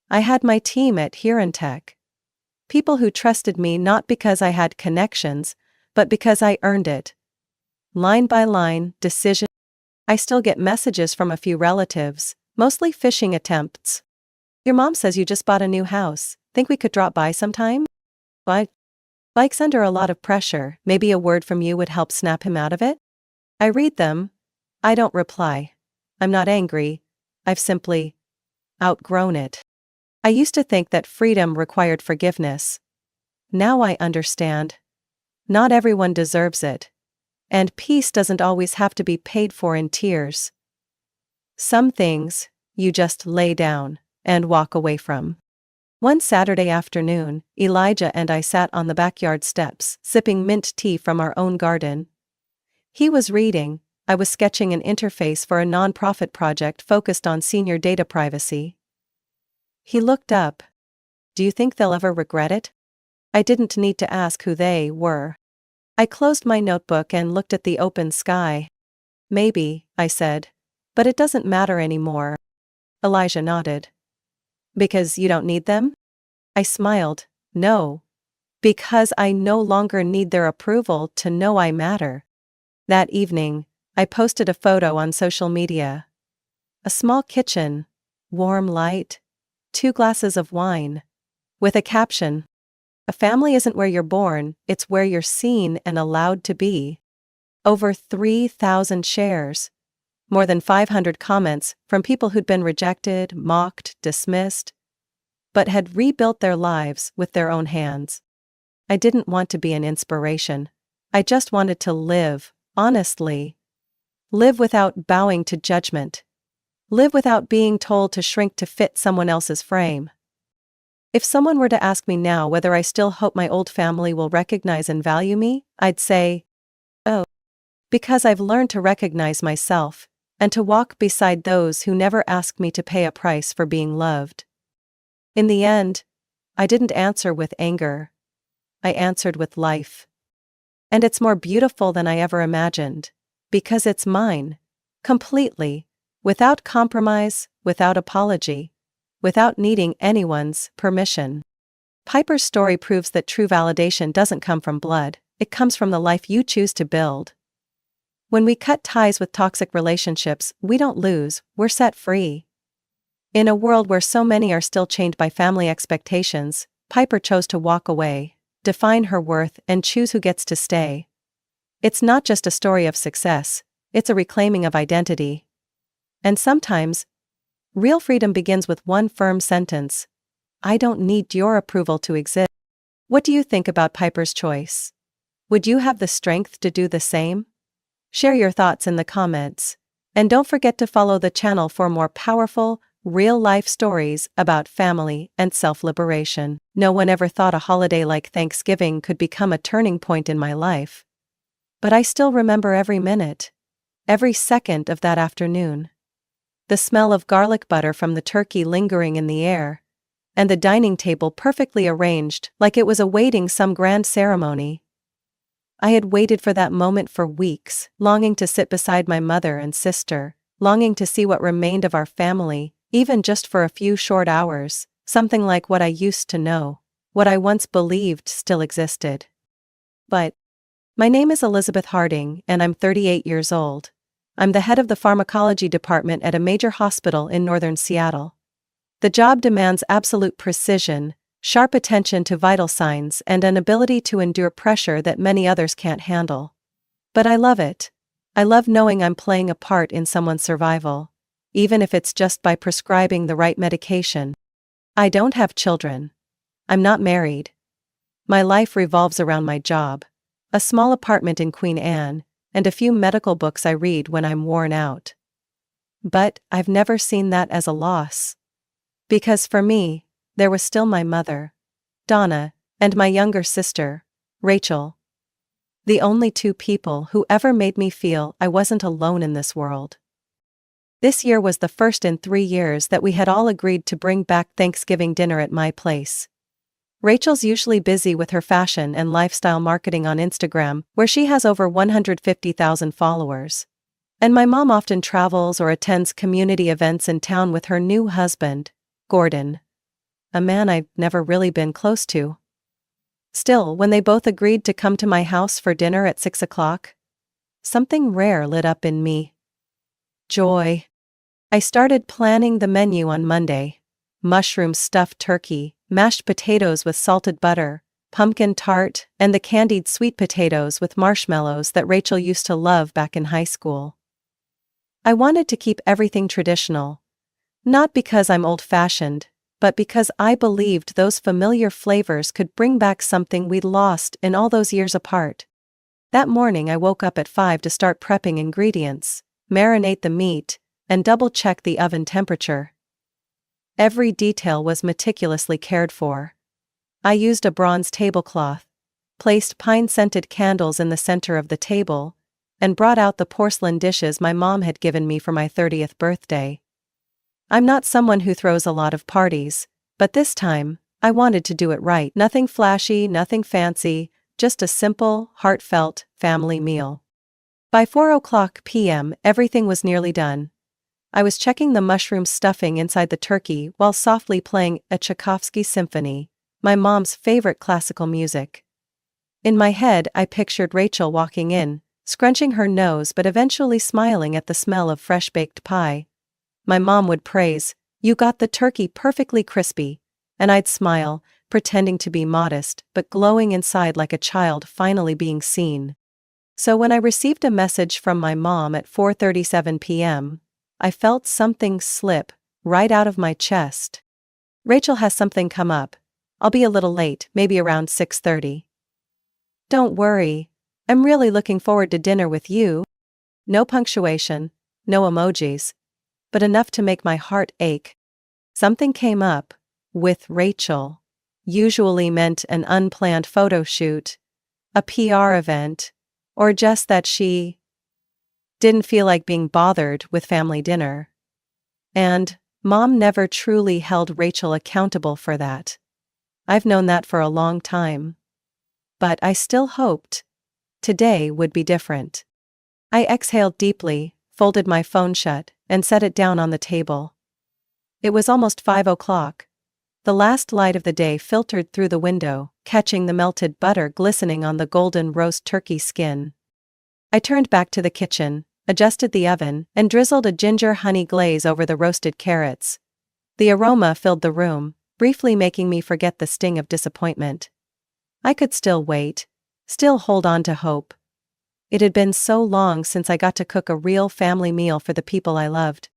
I had my team at Tech. People who trusted me not because I had connections, but because I earned it. Line by line, decision. I still get messages from a few relatives, mostly phishing attempts. "Your mom says you just bought a new house. Think we could drop by sometime?" What? Mike's under a lot of pressure. Maybe a word from you would help snap him out of it? I read them. I don't reply. I'm not angry. I've simply outgrown it. I used to think that freedom required forgiveness. Now I understand. Not everyone deserves it. And peace doesn't always have to be paid for in tears. Some things, you just lay down and walk away from. One Saturday afternoon, Elijah and I sat on the backyard steps, sipping mint tea from our own garden. He was reading. I was sketching an interface for a nonprofit project focused on senior data privacy. He looked up. "Do you think they'll ever regret it?" I didn't need to ask who they were. I closed my notebook and looked at the open sky. "Maybe," I said. "But it doesn't matter anymore." Elijah nodded. "Because you don't need them?" I smiled. "No. Because I no longer need their approval to know I matter." That evening, I posted a photo on social media. A small kitchen, warm light, 2 glasses of wine, with a caption, A family isn't where you're born, it's where you're seen and allowed to be. Over 3,000 shares. More than 500 comments from people who'd been rejected, mocked, dismissed, but had rebuilt their lives with their own hands. I didn't want to be an inspiration. I just wanted to live, honestly. Live without bowing to judgment. Live without being told to shrink to fit someone else's frame. If someone were to ask me now whether I still hope my old family will recognize and value me, I'd say, oh, because I've learned to recognize myself, and to walk beside those who never ask me to pay a price for being loved. In the end, I didn't answer with anger. I answered with life. And it's more beautiful than I ever imagined, because it's mine, completely, without compromise, without apology, without needing anyone's permission. Piper's story proves that true validation doesn't come from blood, it comes from the life you choose to build. When we cut ties with toxic relationships, we don't lose, we're set free. In a world where so many are still chained by family expectations, Piper chose to walk away, define her worth, and choose who gets to stay. It's not just a story of success, it's a reclaiming of identity. And sometimes, real freedom begins with one firm sentence: I don't need your approval to exist. What do you think about Piper's choice? Would you have the strength to do the same? Share your thoughts in the comments. And don't forget to follow the channel for more powerful, real-life stories about family and self-liberation. No one ever thought a holiday like Thanksgiving could become a turning point in my life. But I still remember every minute, every second of that afternoon. The smell of garlic butter from the turkey lingering in the air, and the dining table perfectly arranged like it was awaiting some grand ceremony. I had waited for that moment for weeks, longing to sit beside my mother and sister, longing to see what remained of our family, even just for a few short hours, something like what I used to know, what I once believed still existed. But my name is Elizabeth Harding, and I'm 38 years old. I'm the head of the pharmacology department at a major hospital in northern Seattle. The job demands absolute precision, sharp attention to vital signs, and an ability to endure pressure that many others can't handle. But I love it. I love knowing I'm playing a part in someone's survival, even if it's just by prescribing the right medication. I don't have children. I'm not married. My life revolves around my job, a small apartment in Queen Anne, and a few medical books I read when I'm worn out. But I've never seen that as a loss. Because for me, there was still my mother, Donna, and my younger sister, Rachel. The only two people who ever made me feel I wasn't alone in this world. This year was the first in 3 years that we had all agreed to bring back Thanksgiving dinner at my place. Rachel's usually busy with her fashion and lifestyle marketing on Instagram, where she has over 150,000 followers. And my mom often travels or attends community events in town with her new husband, Gordon, a man I've never really been close to. Still, when they both agreed to come to my house for dinner at 6 o'clock, something rare lit up in me. Joy. I started planning the menu on Monday. Mushroom stuffed turkey, mashed potatoes with salted butter, pumpkin tart, and the candied sweet potatoes with marshmallows that Rachel used to love back in high school. I wanted to keep everything traditional, not because I'm old-fashioned, but because I believed those familiar flavors could bring back something we'd lost in all those years apart. That morning I woke up at 5 to start prepping ingredients, marinate the meat, and double-check the oven temperature. Every detail was meticulously cared for. I used a bronze tablecloth, placed pine-scented candles in the center of the table, and brought out the porcelain dishes my mom had given me for my 30th birthday. I'm not someone who throws a lot of parties, but this time, I wanted to do it right. Nothing flashy, nothing fancy, just a simple, heartfelt, family meal. By 4 p.m., everything was nearly done. I was checking the mushroom stuffing inside the turkey while softly playing a Tchaikovsky symphony, my mom's favorite classical music. In my head, I pictured Rachel walking in, scrunching her nose but eventually smiling at the smell of fresh-baked pie. My mom would praise, "You got the turkey perfectly crispy," and I'd smile, pretending to be modest but glowing inside like a child finally being seen. So when I received a message from my mom at 4:37 p.m., I felt something slip right out of my chest. Rachel has something come up. I'll be a little late, maybe around 6:30. Don't worry. I'm really looking forward to dinner with you. No punctuation, no emojis, but enough to make my heart ache. Something came up, with Rachel. Usually meant an unplanned photo shoot, a PR event, or just that she didn't feel like being bothered with family dinner. And Mom never truly held Rachel accountable for that. I've known that for a long time. But I still hoped today would be different. I exhaled deeply, folded my phone shut, and set it down on the table. It was almost 5 o'clock. The last light of the day filtered through the window, catching the melted butter glistening on the golden roast turkey skin. I turned back to the kitchen, adjusted the oven, and drizzled a ginger honey glaze over the roasted carrots. The aroma filled the room, briefly making me forget the sting of disappointment. I could still wait, still hold on to hope. It had been so long since I got to cook a real family meal for the people I loved.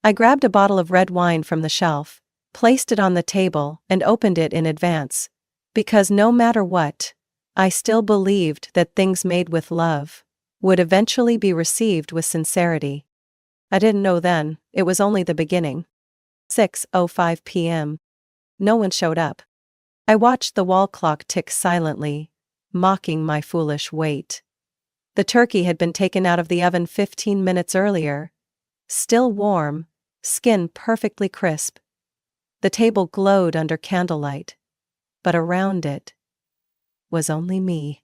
I grabbed a bottle of red wine from the shelf, placed it on the table, and opened it in advance. Because no matter what, I still believed that things made with love would eventually be received with sincerity. I didn't know then, it was only the beginning. 6:05 p.m. No one showed up. I watched the wall clock tick silently, mocking my foolish wait. The turkey had been taken out of the oven 15 minutes earlier. Still warm, skin perfectly crisp. The table glowed under candlelight. But around it was only me.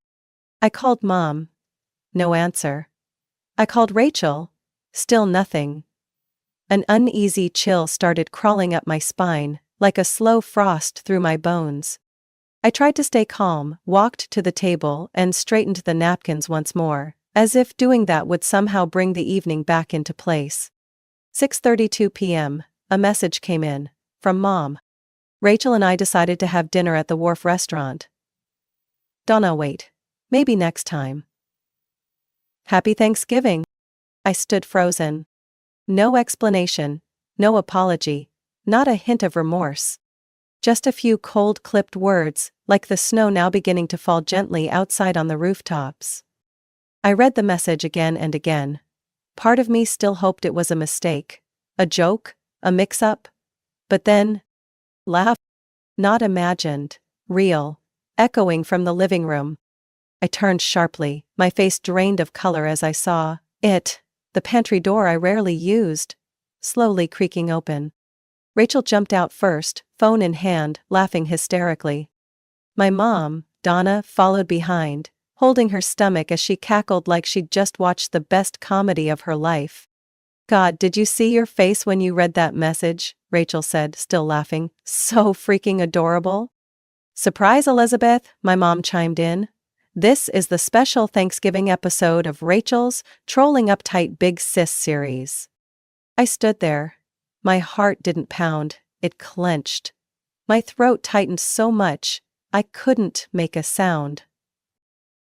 I called Mom. No answer. I called Rachel. Still nothing. An uneasy chill started crawling up my spine, like a slow frost through my bones. I tried to stay calm, walked to the table, and straightened the napkins once more, as if doing that would somehow bring the evening back into place. 6:32 p.m., a message came in, from Mom. Rachel and I decided to have dinner at the Wharf restaurant. Donna, wait. Maybe next time. Happy Thanksgiving. I stood frozen. No explanation, no apology, not a hint of remorse. Just a few cold clipped words, like the snow now beginning to fall gently outside on the rooftops. I read the message again and again. Part of me still hoped it was a mistake, a joke, a mix-up. But then, laugh. Not imagined, real, echoing from the living room. I turned sharply, my face drained of color as I saw it, the pantry door I rarely used, slowly creaking open. Rachel jumped out first, phone in hand, laughing hysterically. My mom, Donna, followed behind, holding her stomach as she cackled like she'd just watched the best comedy of her life. God, did you see your face when you read that message? Rachel said, still laughing. So freaking adorable. Surprise, Elizabeth, my mom chimed in. This is the special Thanksgiving episode of Rachel's Trolling Uptight Big Sis series. I stood there. My heart didn't pound, it clenched. My throat tightened so much, I couldn't make a sound.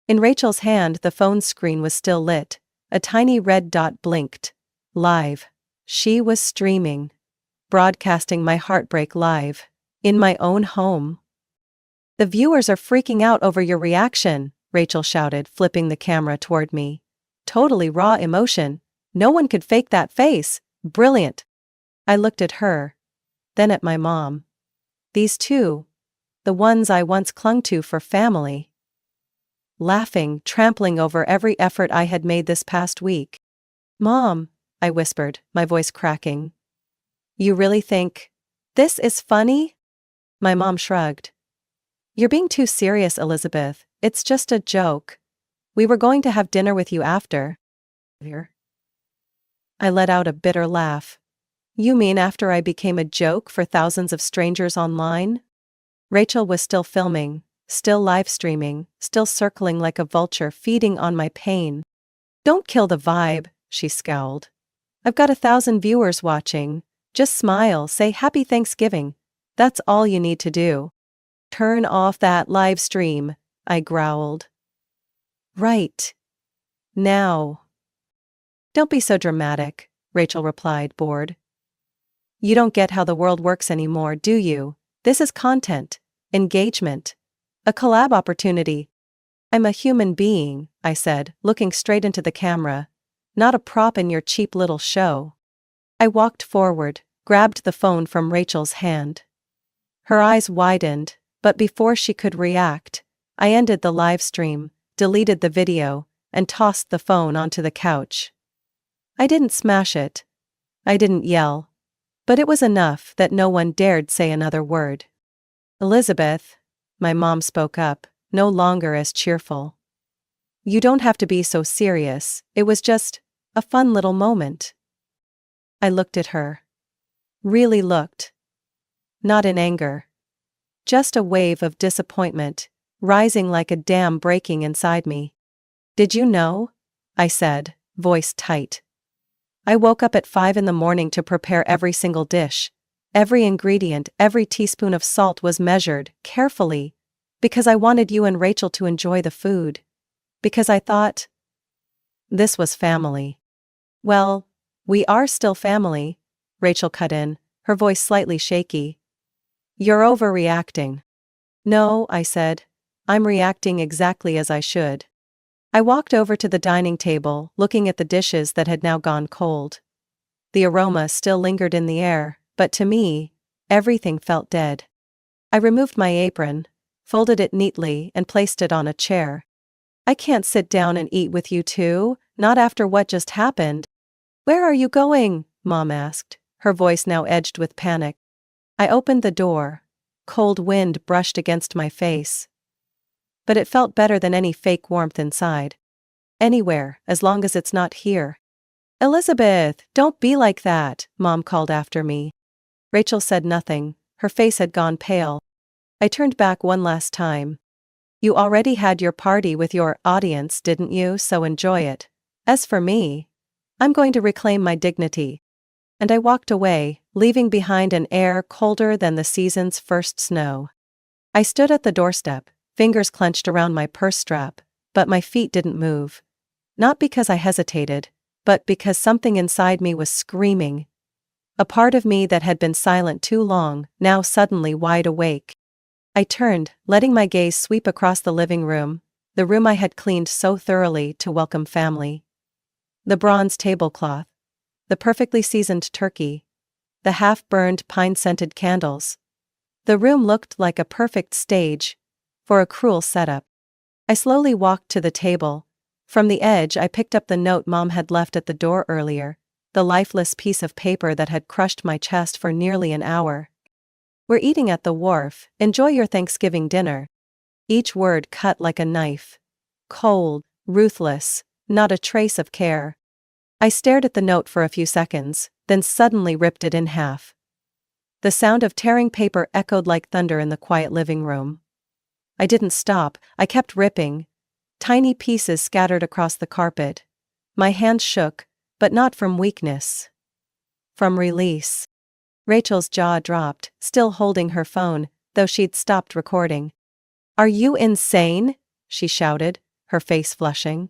In Rachel's hand, the phone screen was still lit. A tiny red dot blinked. Live. She was streaming. Broadcasting my heartbreak live. In my own home. The viewers are freaking out over your reaction, Rachel shouted, flipping the camera toward me. Totally raw emotion. No one could fake that face. Brilliant. I looked at her. Then at my mom. These two. The ones I once clung to for family. Laughing, trampling over every effort I had made this past week. Mom, I whispered, my voice cracking. You really think this is funny? My mom shrugged. You're being too serious, Elizabeth. It's just a joke. We were going to have dinner with you after. I let out a bitter laugh. You mean after I became a joke for thousands of strangers online? Rachel was still filming, still live streaming, still circling like a vulture feeding on my pain. Don't kill the vibe, she scowled. I've got 1,000 viewers watching. Just smile, say Happy Thanksgiving. That's all you need to do. Turn off that live stream, I growled. Right. Now. Don't be so dramatic, Rachel replied, bored. You don't get how the world works anymore, do you? This is content, engagement, a collab opportunity. I'm a human being, I said, looking straight into the camera, not a prop in your cheap little show. I walked forward, grabbed the phone from Rachel's hand. Her eyes widened, but before she could react, I ended the live stream, deleted the video, and tossed the phone onto the couch. I didn't smash it. I didn't yell. But it was enough that no one dared say another word. Elizabeth, my mom spoke up, no longer as cheerful. You don't have to be so serious, it was just a fun little moment. I looked at her. Really looked. Not in anger. Just a wave of disappointment, rising like a dam breaking inside me. Did you know? I said, voice tight. I woke up at 5 a.m. to prepare every single dish. Every ingredient, every teaspoon of salt was measured, carefully, because I wanted you and Rachel to enjoy the food. Because I thought this was family. Well, we are still family, Rachel cut in, her voice slightly shaky. You're overreacting. No, I said. I'm reacting exactly as I should. I walked over to the dining table, looking at the dishes that had now gone cold. The aroma still lingered in the air, but to me, everything felt dead. I removed my apron, folded it neatly, and placed it on a chair. I can't sit down and eat with you two, not after what just happened. Where are you going? Mom asked, her voice now edged with panic. I opened the door. Cold wind brushed against my face. But it felt better than any fake warmth inside. Anywhere, as long as it's not here. Elizabeth, don't be like that, Mom called after me. Rachel said nothing, her face had gone pale. I turned back one last time. You already had your party with your audience, didn't you? So enjoy it. As for me, I'm going to reclaim my dignity. And I walked away, leaving behind an air colder than the season's first snow. I stood at the doorstep, fingers clenched around my purse strap, but my feet didn't move. Not because I hesitated, but because something inside me was screaming. A part of me that had been silent too long, now suddenly wide awake. I turned, letting my gaze sweep across the living room, the room I had cleaned so thoroughly to welcome family. The bronze tablecloth. The perfectly seasoned turkey. The half-burned pine-scented candles. The room looked like a perfect stage for a cruel setup. I slowly walked to the table. From the edge I picked up the note Mom had left at the door earlier, the lifeless piece of paper that had crushed my chest for nearly an hour. We're eating at the wharf, enjoy your Thanksgiving dinner. Each word cut like a knife. Cold, ruthless, not a trace of care. I stared at the note for a few seconds, then suddenly ripped it in half. The sound of tearing paper echoed like thunder in the quiet living room. I didn't stop, I kept ripping. Tiny pieces scattered across the carpet. My hands shook, but not from weakness. From release. Rachel's jaw dropped, still holding her phone, though she'd stopped recording. Are you insane? She shouted, her face flushing.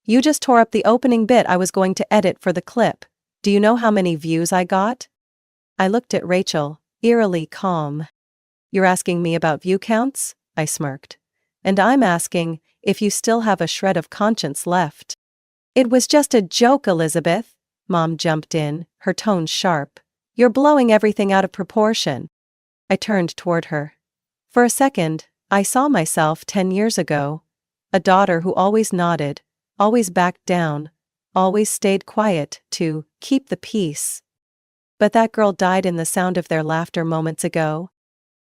You just tore up the opening bit I was going to edit for the clip. Do you know how many views I got? I looked at Rachel, eerily calm. You're asking me about view counts? I smirked. And I'm asking if you still have a shred of conscience left. It was just a joke, Elizabeth. Mom jumped in, her tone sharp. You're blowing everything out of proportion. I turned toward her. For a second, I saw myself 10 years ago. A daughter who always nodded, always backed down, always stayed quiet to keep the peace. But that girl died in the sound of their laughter moments ago.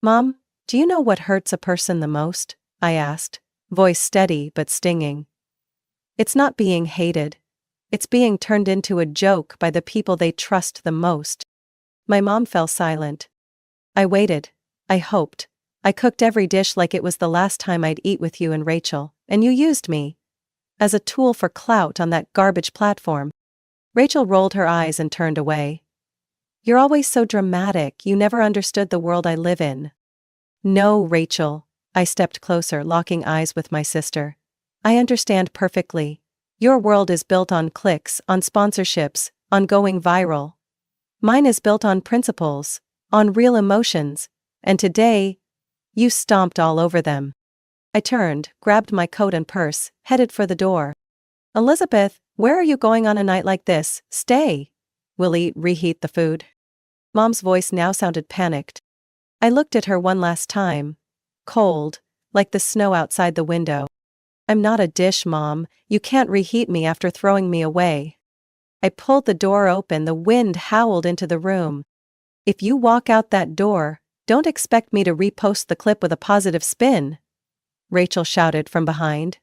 Mom, do you know what hurts a person the most? I asked, voice steady but stinging. It's not being hated. It's being turned into a joke by the people they trust the most. My mom fell silent. I waited. I hoped. I cooked every dish like it was the last time I'd eat with you and Rachel, and you used me as a tool for clout on that garbage platform. Rachel rolled her eyes and turned away. You're always so dramatic, you never understood the world I live in. No, Rachel. I stepped closer, locking eyes with my sister. I understand perfectly. Your world is built on clicks, on sponsorships, on going viral. Mine is built on principles, on real emotions, and today, you stomped all over them. I turned, grabbed my coat and purse, headed for the door. Elizabeth, where are you going on a night like this? Stay. We'll reheat the food. Mom's voice now sounded panicked. I looked at her one last time. Cold, like the snow outside the window. I'm not a dish, Mom. You can't reheat me after throwing me away. I pulled the door open, the wind howled into the room. If you walk out that door, don't expect me to repost the clip with a positive spin, Rachel shouted from behind.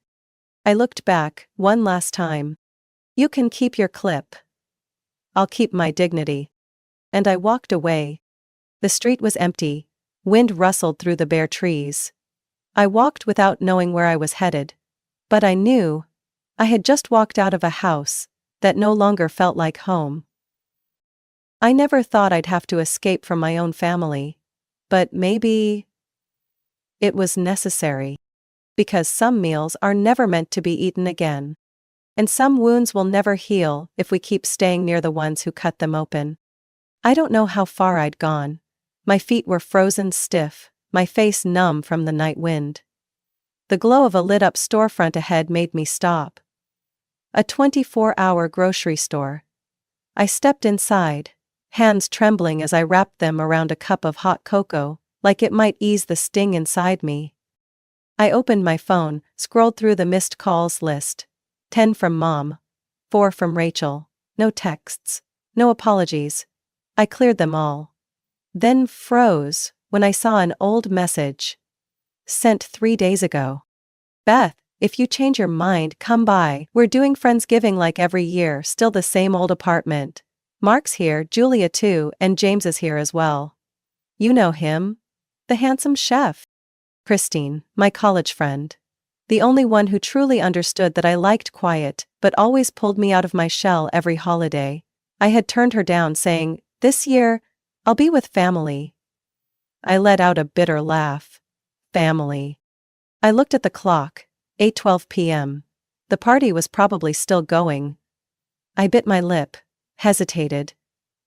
I looked back, one last time. You can keep your clip. I'll keep my dignity. And I walked away. The street was empty. Wind rustled through the bare trees. I walked without knowing where I was headed. But I knew. I had just walked out of a house that no longer felt like home. I never thought I'd have to escape from my own family. But maybe it was necessary. Because some meals are never meant to be eaten again. And some wounds will never heal if we keep staying near the ones who cut them open. I don't know how far I'd gone. My feet were frozen stiff, my face numb from the night wind. The glow of a lit-up storefront ahead made me stop. A 24-hour grocery store. I stepped inside, hands trembling as I wrapped them around a cup of hot cocoa, like it might ease the sting inside me. I opened my phone, scrolled through the missed calls list. 10 from Mom. 4 from Rachel. No texts. No apologies. I cleared them all. Then froze when I saw an old message. Sent 3 days ago. Beth, if you change your mind, come by. We're doing Friendsgiving like every year, still the same old apartment. Mark's here, Julia too, and James is here as well. You know him? The handsome chef. Christine, my college friend. The only one who truly understood that I liked quiet, but always pulled me out of my shell every holiday. I had turned her down, saying, "This year, I'll be with family." I let out a bitter laugh. Family. I looked at the clock. 8:12 p.m. The party was probably still going. I bit my lip, hesitated.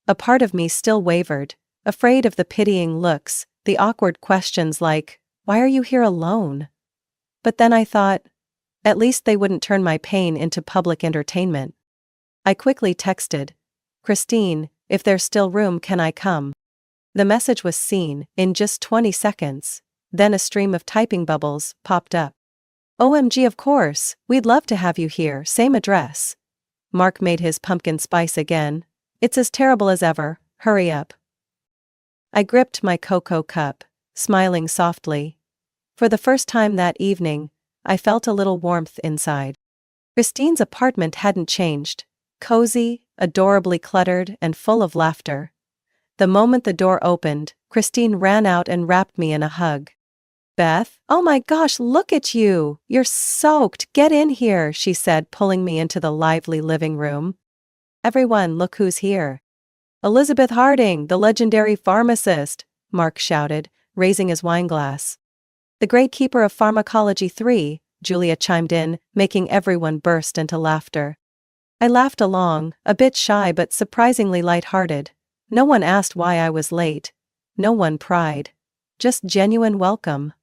A part of me still wavered, afraid of the pitying looks, the awkward questions like, "Why are you here alone?" But then I thought, at least they wouldn't turn my pain into public entertainment. I quickly texted, "Christine, if there's still room, can I come?" The message was seen in just 20 seconds. Then a stream of typing bubbles popped up. "OMG, of course, we'd love to have you here, same address." Mark made his pumpkin spice again. "It's as terrible as ever, hurry up." I gripped my cocoa cup, smiling softly. For the first time that evening, I felt a little warmth inside. Christine's apartment hadn't changed. Cozy, adorably cluttered, and full of laughter. The moment the door opened, Christine ran out and wrapped me in a hug. "Beth, oh my gosh, look at you! You're soaked, get in here," she said, pulling me into the lively living room. "Everyone, look who's here." "Elizabeth Harding, the legendary pharmacist," Mark shouted, raising his wineglass. "The great keeper of Pharmacology 3, Julia chimed in, making everyone burst into laughter. I laughed along, a bit shy but surprisingly light-hearted. No one asked why I was late. No one pried. Just genuine welcome.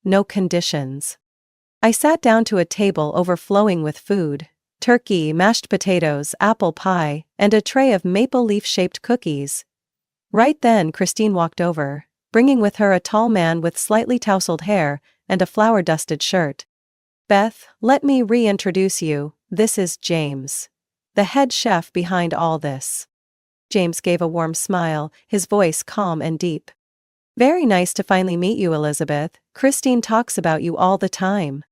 No conditions. I sat down to a table overflowing with food. Turkey, mashed potatoes, apple pie, and a tray of maple leaf-shaped cookies. Right then Christine walked over, bringing with her a tall man with slightly tousled hair and a flour-dusted shirt. "Beth, let me reintroduce you, this is James. The head chef behind all this." James gave a warm smile, his voice calm and deep. "Very nice to finally meet you, Elizabeth. Christine talks about you all the time."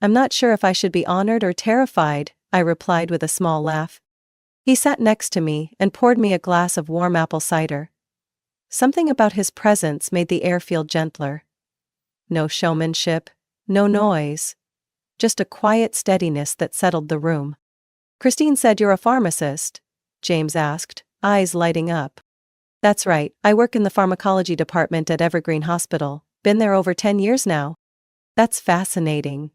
"I'm not sure if I should be honored or terrified," I replied with a small laugh. He sat next to me and poured me a glass of warm apple cider. Something about his presence made the air feel gentler. No showmanship, no noise. Just a quiet steadiness that settled the room. "Christine said you're a pharmacist?" James asked, eyes lighting up. "That's right, I work in the pharmacology department at Evergreen Hospital, Been there over 10 years now. That's fascinating.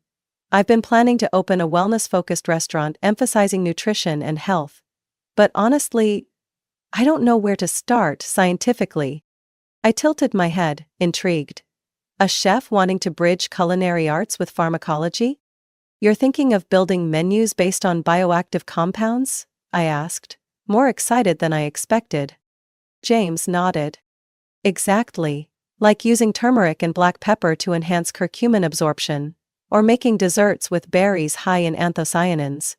I've been planning to open a wellness-focused restaurant emphasizing nutrition and health. But honestly, I don't know where to start scientifically. I tilted my head, intrigued. A chef wanting to bridge culinary arts with pharmacology? You're thinking of building menus based on bioactive compounds? I asked, more excited than I expected. James nodded. Exactly. Like using turmeric and black pepper to enhance curcumin absorption, or making desserts with berries high in anthocyanins.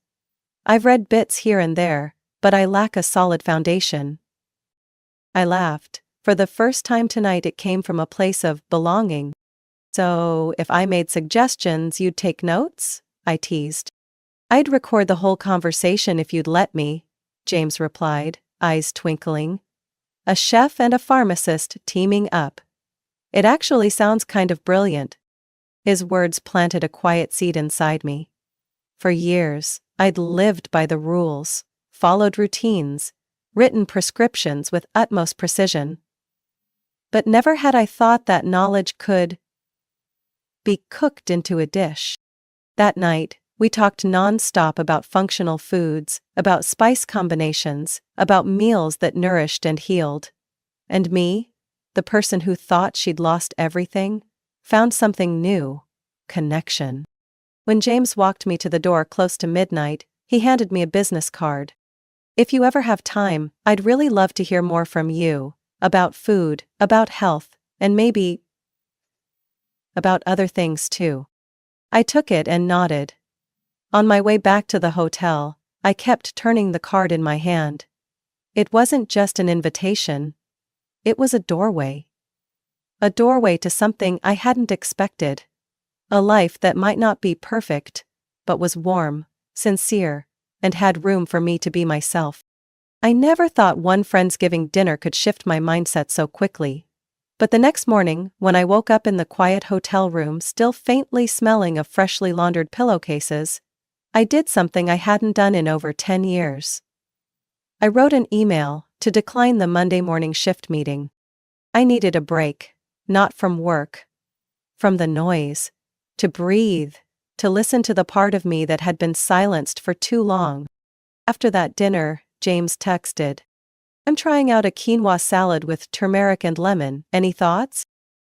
I've read bits here and there, but I lack a solid foundation. I laughed. For the first time tonight it came from a place of belonging. So, if I made suggestions, you'd take notes? I teased. I'd record the whole conversation if you'd let me, James replied, eyes twinkling. A chef and a pharmacist teaming up. It actually sounds kind of brilliant. His words planted a quiet seed inside me. For years, I'd lived by the rules, followed routines, written prescriptions with utmost precision. But never had I thought that knowledge could be cooked into a dish. That night, we talked non-stop about functional foods, about spice combinations, about meals that nourished and healed. And me, the person who thought she'd lost everything, found something new: connection. When James walked me to the door close to midnight, he handed me a business card. If you ever have time, I'd really love to hear more from you, about food, about health, and maybe about other things too. I took it and nodded. On my way back to the hotel, I kept turning the card in my hand. It wasn't just an invitation. It was a doorway. A doorway to something I hadn't expected. A life that might not be perfect, but was warm, sincere, and had room for me to be myself. I never thought one Friendsgiving dinner could shift my mindset so quickly. But the next morning, when I woke up in the quiet hotel room still faintly smelling of freshly laundered pillowcases, I did something I hadn't done in over 10 years. I wrote an email to decline the Monday morning shift meeting. I needed a break, not from work, from the noise, to breathe, to listen to the part of me that had been silenced for too long. After that dinner, James texted, "I'm trying out a quinoa salad with turmeric and lemon, any thoughts?"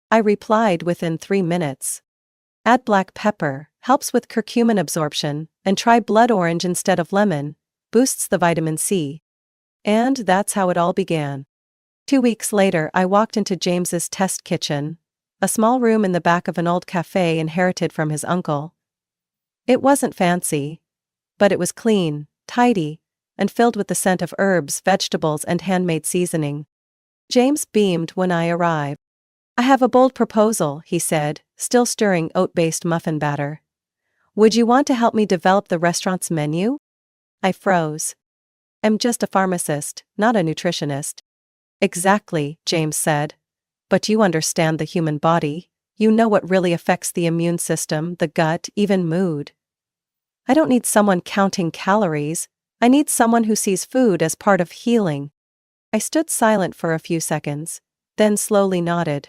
I replied within 3 minutes. Add black pepper, helps with curcumin absorption, and try blood orange instead of lemon, boosts the vitamin C. And that's how it all began. 2 weeks later I walked into James's test kitchen, a small room in the back of an old cafe inherited from his uncle. It wasn't fancy, but it was clean, tidy, and filled with the scent of herbs, vegetables, and handmade seasoning. James beamed when I arrived. "I have a bold proposal," he said, still stirring oat-based muffin batter. "Would you want to help me develop the restaurant's menu?" I froze. "I'm just a pharmacist, not a nutritionist." "Exactly," James said. "But you understand the human body. You know what really affects the immune system, the gut, even mood." "I don't need someone counting calories. I need someone who sees food as part of healing." I stood silent for a few seconds, then slowly nodded.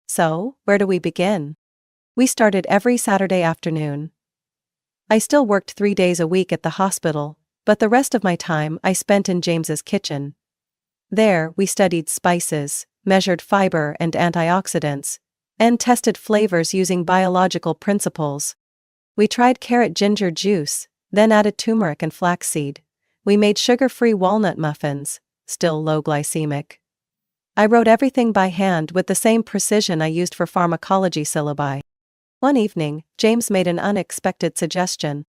"So, where do we begin?" We started every Saturday afternoon. I still worked 3 days a week at the hospital, but the rest of my time I spent in James's kitchen. There, we studied spices, measured fiber and antioxidants, and tested flavors using biological principles. We tried carrot ginger juice, then added turmeric and flaxseed. We made sugar-free walnut muffins, still low glycemic. I wrote everything by hand with the same precision I used for pharmacology syllabi. One evening, James made an unexpected suggestion.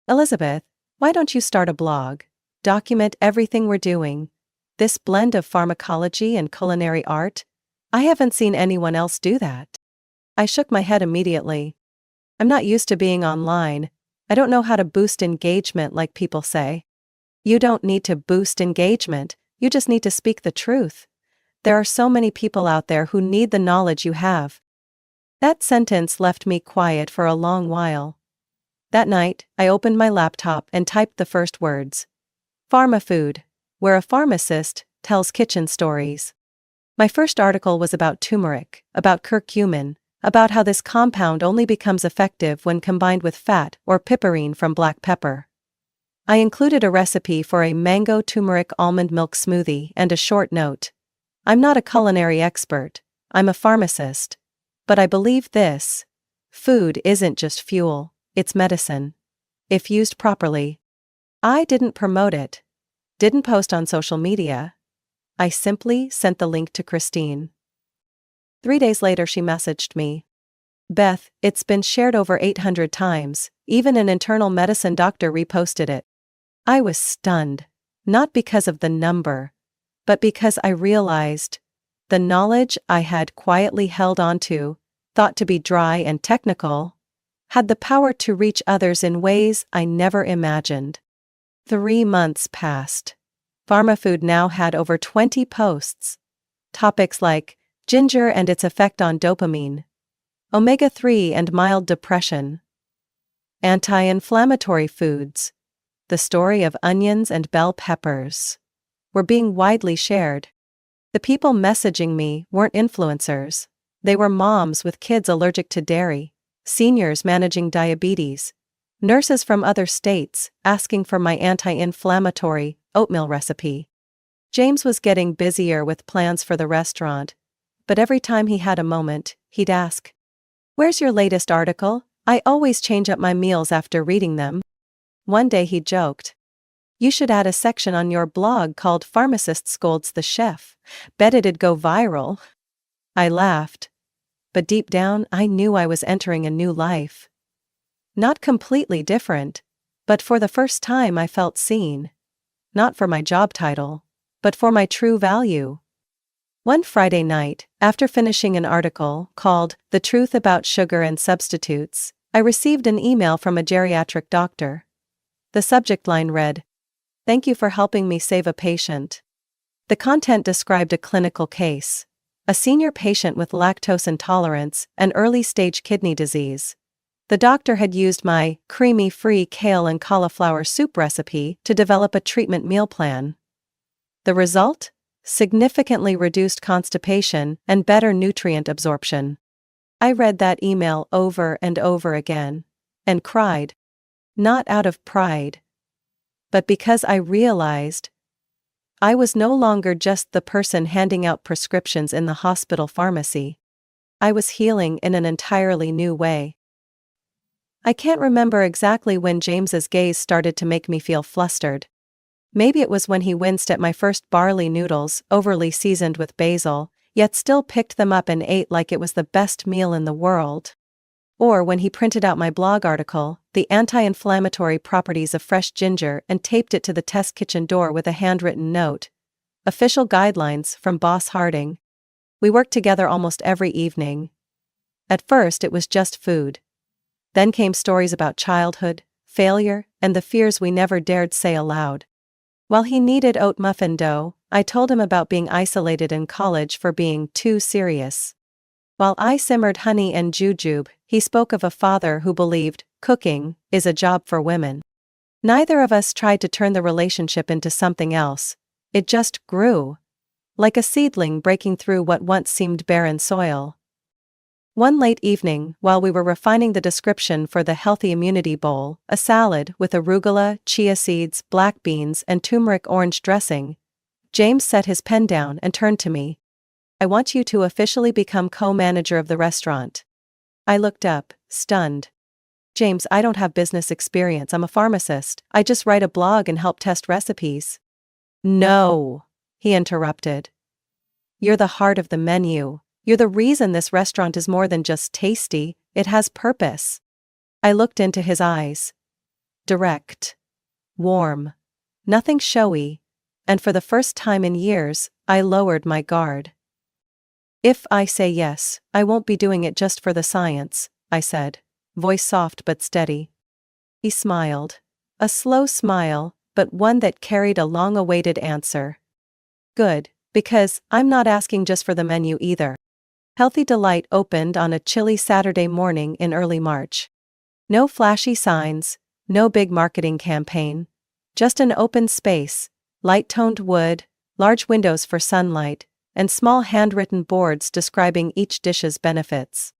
"Elizabeth, why don't you start a blog? Document everything we're doing. This blend of pharmacology and culinary art? I haven't seen anyone else do that." I shook my head immediately. "I'm not used to being online. I don't know how to boost engagement like people say." "You don't need to boost engagement, you just need to speak the truth. There are so many people out there who need the knowledge you have." That sentence left me quiet for a long while. That night, I opened my laptop and typed the first words. Pharma Food, where a pharmacist tells kitchen stories. My first article was about turmeric, about curcumin, about how this compound only becomes effective when combined with fat or piperine from black pepper. I included a recipe for a mango turmeric almond milk smoothie and a short note. I'm not a culinary expert, I'm a pharmacist. But I believe this: food isn't just fuel, it's medicine. If used properly. I didn't promote it. Didn't post on social media. I simply sent the link to Christine. 3 days later she messaged me. Beth, it's been shared over 800 times, even an internal medicine doctor reposted it. I was stunned. Not because of the number, but because I realized the knowledge I had quietly held onto, thought to be dry and technical, had the power to reach others in ways I never imagined. 3 months passed. PharmaFood now had over 20 posts. Topics like ginger and its effect on dopamine, omega-3 and mild depression, anti-inflammatory foods, the story of onions and bell peppers, were being widely shared. The people messaging me weren't influencers. They were moms with kids allergic to dairy, seniors managing diabetes, nurses from other states asking for my anti-inflammatory oatmeal recipe. James was getting busier with plans for the restaurant, but every time he had a moment, he'd ask, "Where's your latest article? I always change up my meals after reading them." One day he joked, "You should add a section on your blog called Pharmacist Scolds the Chef. Bet it'd go viral." I laughed. But deep down I knew I was entering a new life. Not completely different, but for the first time I felt seen. Not for my job title, but for my true value. One Friday night, after finishing an article called The Truth About Sugar and Substitutes, I received an email from a geriatric doctor. The subject line read, "Thank you for helping me save a patient." The content described a clinical case. A senior patient with lactose intolerance and early-stage kidney disease. The doctor had used my creamy-free kale and cauliflower soup recipe to develop a treatment meal plan. The result? Significantly reduced constipation and better nutrient absorption. I read that email over and over again, and cried. Not out of pride, but because I realized I was no longer just the person handing out prescriptions in the hospital pharmacy. I was healing in an entirely new way. I can't remember exactly when James's gaze started to make me feel flustered. Maybe it was when he winced at my first barley noodles, overly seasoned with basil, yet still picked them up and ate like it was the best meal in the world. Or when he printed out my blog article, The Anti-Inflammatory Properties of Fresh Ginger, and taped it to the test kitchen door with a handwritten note. Official guidelines from Boss Harding. We worked together almost every evening. At first it was just food. Then came stories about childhood, failure, and the fears we never dared say aloud. While he kneaded oat muffin dough, I told him about being isolated in college for being too serious. While I simmered honey and jujube, he spoke of a father who believed cooking is a job for women. Neither of us tried to turn the relationship into something else. It just grew. Like a seedling breaking through what once seemed barren soil. One late evening, while we were refining the description for the Healthy Immunity Bowl, a salad with arugula, chia seeds, black beans, and turmeric orange dressing, James set his pen down and turned to me. "I want you to officially become co-manager of the restaurant." I looked up, stunned. "James, I don't have business experience. I'm a pharmacist. I just write a blog and help test recipes." "No," he interrupted. "You're the heart of the menu. You're the reason this restaurant is more than just tasty, it has purpose." I looked into his eyes. Direct. Warm. Nothing showy. And for the first time in years, I lowered my guard. "If I say yes, I won't be doing it just for the science," I said, voice soft but steady. He smiled. A slow smile, but one that carried a long-awaited answer. "Good, because I'm not asking just for the menu either." Healthy Delight opened on a chilly Saturday morning in early March. No flashy signs, no big marketing campaign. Just an open space, light-toned wood, large windows for sunlight, and small handwritten boards describing each dish's benefits.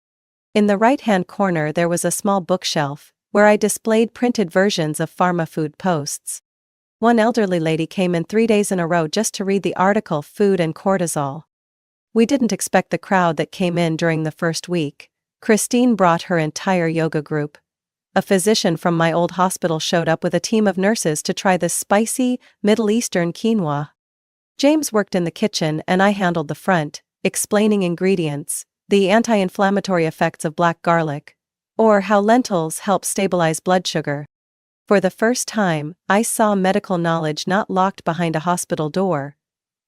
In the right-hand corner there was a small bookshelf, where I displayed printed versions of pharma food posts. One elderly lady came in 3 days in a row just to read the article Food and Cortisol. We didn't expect the crowd that came in during the first week. Christine brought her entire yoga group. A physician from my old hospital showed up with a team of nurses to try the spicy, Middle Eastern quinoa. James worked in the kitchen and I handled the front, explaining ingredients, the anti-inflammatory effects of black garlic, or how lentils help stabilize blood sugar. For the first time, I saw medical knowledge not locked behind a hospital door.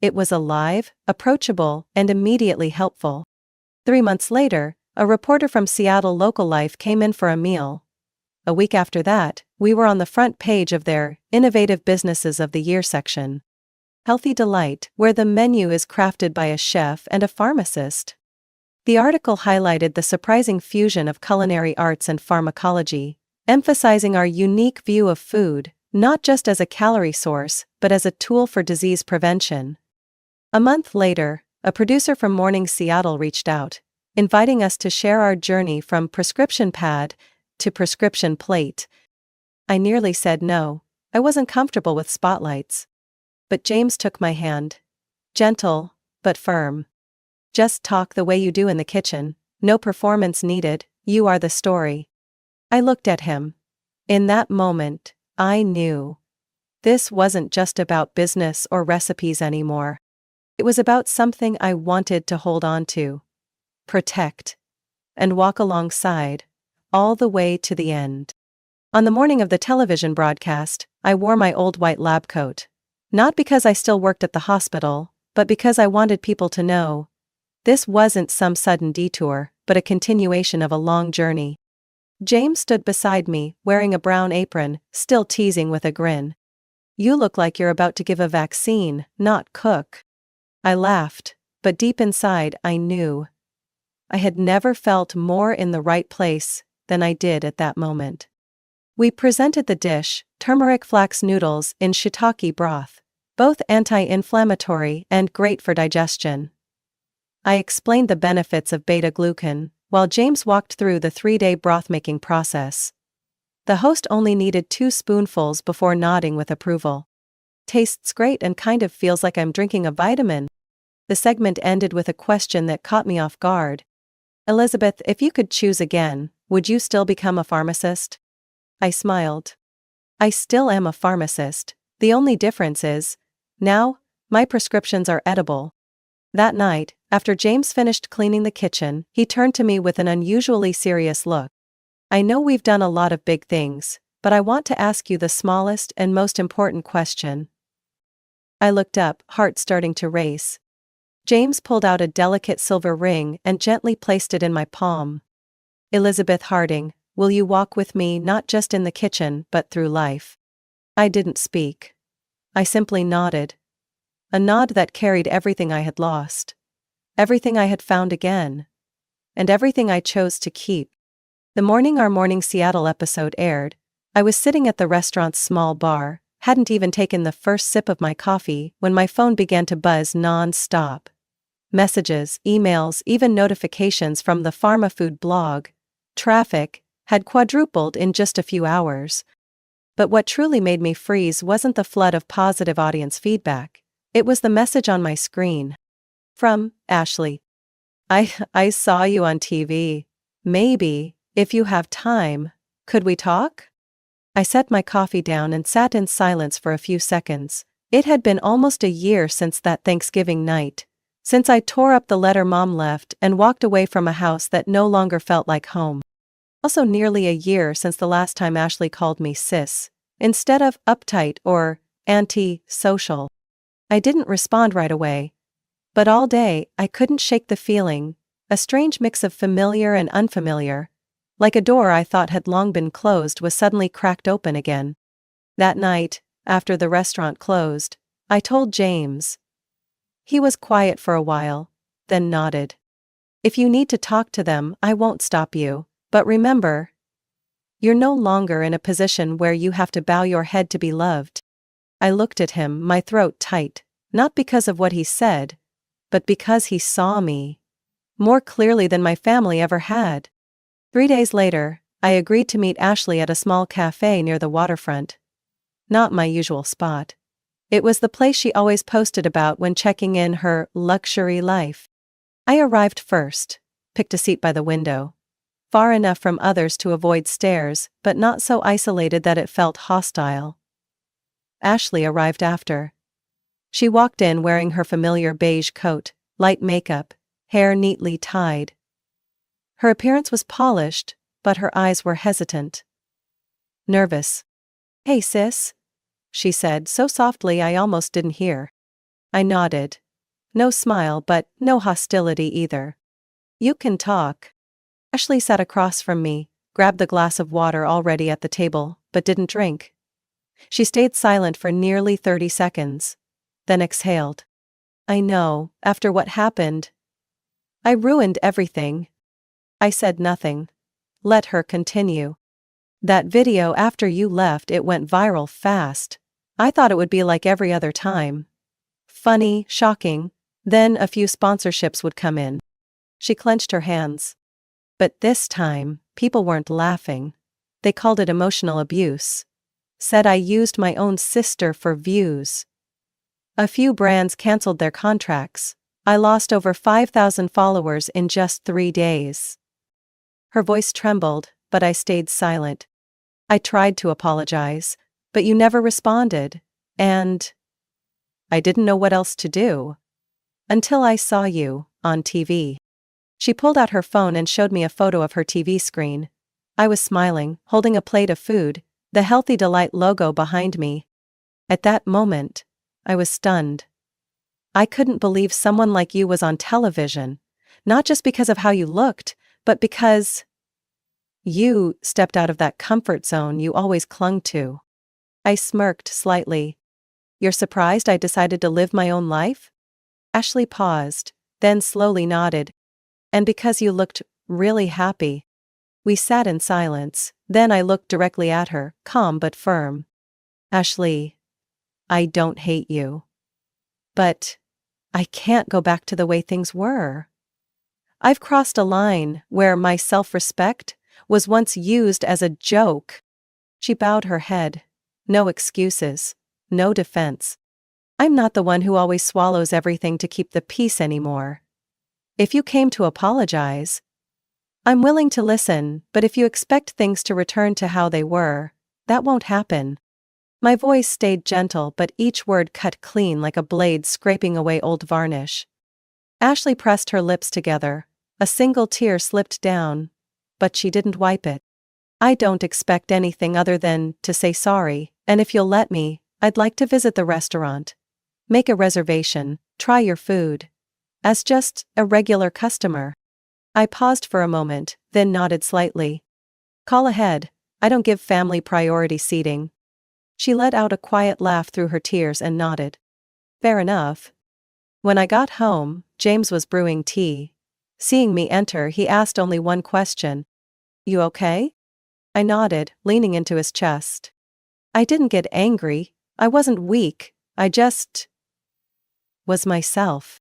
It was alive, approachable, and immediately helpful. 3 months later, a reporter from Seattle Local Life came in for a meal. A week after that, we were on the front page of their Innovative Businesses of the Year section. Healthy Delight, where the menu is crafted by a chef and a pharmacist. The article highlighted the surprising fusion of culinary arts and pharmacology, emphasizing our unique view of food, not just as a calorie source, but as a tool for disease prevention. A month later, a producer from Morning Seattle reached out, inviting us to share our journey from prescription pad to prescription plate. I nearly said no. I wasn't comfortable with spotlights. But James took my hand. Gentle, but firm. Just talk the way you do in the kitchen. No performance needed, you are the story. I looked at him. In that moment, I knew. This wasn't just about business or recipes anymore. It was about something I wanted to hold on to, protect, and walk alongside, all the way to the end. On the morning of the television broadcast, I wore my old white lab coat. Not because I still worked at the hospital, but because I wanted people to know. This wasn't some sudden detour, but a continuation of a long journey. James stood beside me, wearing a brown apron, still teasing with a grin. You look like you're about to give a vaccine, not cook. I laughed, but deep inside I knew. I had never felt more in the right place than I did at that moment. We presented the dish, turmeric flax noodles in shiitake broth, both anti-inflammatory and great for digestion. I explained the benefits of beta-glucan, while James walked through the 3-day broth-making process. The host only needed 2 spoonfuls before nodding with approval. Tastes great and kind of feels like I'm drinking a vitamin. The segment ended with a question that caught me off guard. Elizabeth, if you could choose again, would you still become a pharmacist? I smiled. I still am a pharmacist. The only difference is, now, my prescriptions are edible. That night, after James finished cleaning the kitchen, he turned to me with an unusually serious look. I know we've done a lot of big things, but I want to ask you the smallest and most important question. I looked up, heart starting to race. James pulled out a delicate silver ring and gently placed it in my palm. Elizabeth Harding, will you walk with me not just in the kitchen but through life? I didn't speak. I simply nodded. A nod that carried everything I had lost. Everything I had found again. And everything I chose to keep. The morning our Morning Seattle episode aired, I was sitting at the restaurant's small bar, hadn't even taken the first sip of my coffee when my phone began to buzz non-stop. Messages, emails, even notifications from the pharma food blog. Traffic had quadrupled in just a few hours. But what truly made me freeze wasn't the flood of positive audience feedback. It was the message on my screen. From Ashley. I saw you on TV. Maybe, if you have time, could we talk? I set my coffee down and sat in silence for a few seconds. It had been almost a year since that Thanksgiving night. Since I tore up the letter Mom left and walked away from a house that no longer felt like home. Also nearly a year since the last time Ashley called me sis, instead of uptight or anti-social. I didn't respond right away. But all day, I couldn't shake the feeling, a strange mix of familiar and unfamiliar. Like a door I thought had long been closed was suddenly cracked open again. That night, after the restaurant closed, I told James. He was quiet for a while, then nodded. If you need to talk to them, I won't stop you, but remember, you're no longer in a position where you have to bow your head to be loved. I looked at him, my throat tight, not because of what he said, but because he saw me. More clearly than my family ever had. 3 days later, I agreed to meet Ashley at a small cafe near the waterfront. Not my usual spot. It was the place she always posted about when checking in her luxury life. I arrived first, picked a seat by the window. Far enough from others to avoid stares, but not so isolated that it felt hostile. Ashley arrived after. She walked in wearing her familiar beige coat, light makeup, hair neatly tied. Her appearance was polished, but her eyes were hesitant. Nervous. "Hey sis," she said so softly I almost didn't hear. I nodded. No smile, but no hostility either. "You can talk." Ashley sat across from me, grabbed the glass of water already at the table, but didn't drink. She stayed silent for nearly 30 seconds, then exhaled. "I know, after what happened. I ruined everything." I said nothing. Let her continue. "That video after you left, it went viral fast. I thought it would be like every other time. Funny, shocking, then a few sponsorships would come in." She clenched her hands. "But this time, people weren't laughing. They called it emotional abuse. Said I used my own sister for views. A few brands canceled their contracts. I lost over 5,000 followers in just 3 days." Her voice trembled, but I stayed silent. "I tried to apologize, but you never responded, and I didn't know what else to do. Until I saw you, on TV." She pulled out her phone and showed me a photo of her TV screen. I was smiling, holding a plate of food, the Healthy Delight logo behind me. At that moment, I was stunned. I couldn't believe someone like you was on television, not just because of how you looked, but because you stepped out of that comfort zone you always clung to. I smirked slightly. "You're surprised I decided to live my own life?" Ashley paused, then slowly nodded. "And because you looked really happy." We sat in silence, then I looked directly at her, calm but firm. "Ashley, I don't hate you. But I can't go back to the way things were. I've crossed a line where my self-respect was once used as a joke." She bowed her head. "No excuses. No defense. I'm not the one who always swallows everything to keep the peace anymore. If you came to apologize, I'm willing to listen, but if you expect things to return to how they were, that won't happen." My voice stayed gentle, but each word cut clean like a blade scraping away old varnish. Ashley pressed her lips together. A single tear slipped down, but she didn't wipe it. "I don't expect anything other than to say sorry, and if you'll let me, I'd like to visit the restaurant. Make a reservation, try your food. As just a regular customer." I paused for a moment, then nodded slightly. "Call ahead. I don't give family priority seating." She let out a quiet laugh through her tears and nodded. "Fair enough." When I got home, James was brewing tea. Seeing me enter, he asked only one question. "You okay?" I nodded, leaning into his chest. I didn't get angry. I wasn't weak. I just was myself.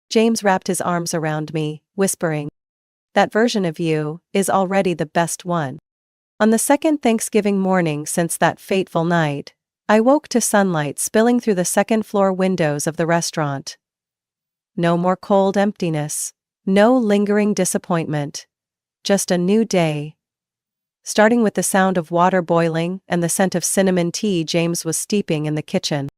James wrapped his arms around me, whispering, "That version of you is already the best one." On the second Thanksgiving morning since that fateful night, I woke to sunlight spilling through the second-floor windows of the restaurant. No more cold emptiness. No lingering disappointment. Just a new day. Starting with the sound of water boiling and the scent of cinnamon tea James was steeping in the kitchen.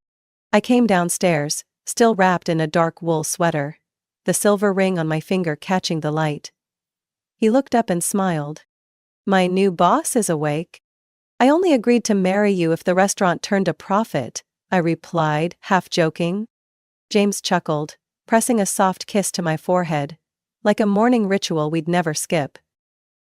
I came downstairs, still wrapped in a dark wool sweater, the silver ring on my finger catching the light. He looked up and smiled. "My new boss is awake." "I only agreed to marry you if the restaurant turned a profit," I replied, half joking. James chuckled, pressing a soft kiss to my forehead, like a morning ritual we'd never skip.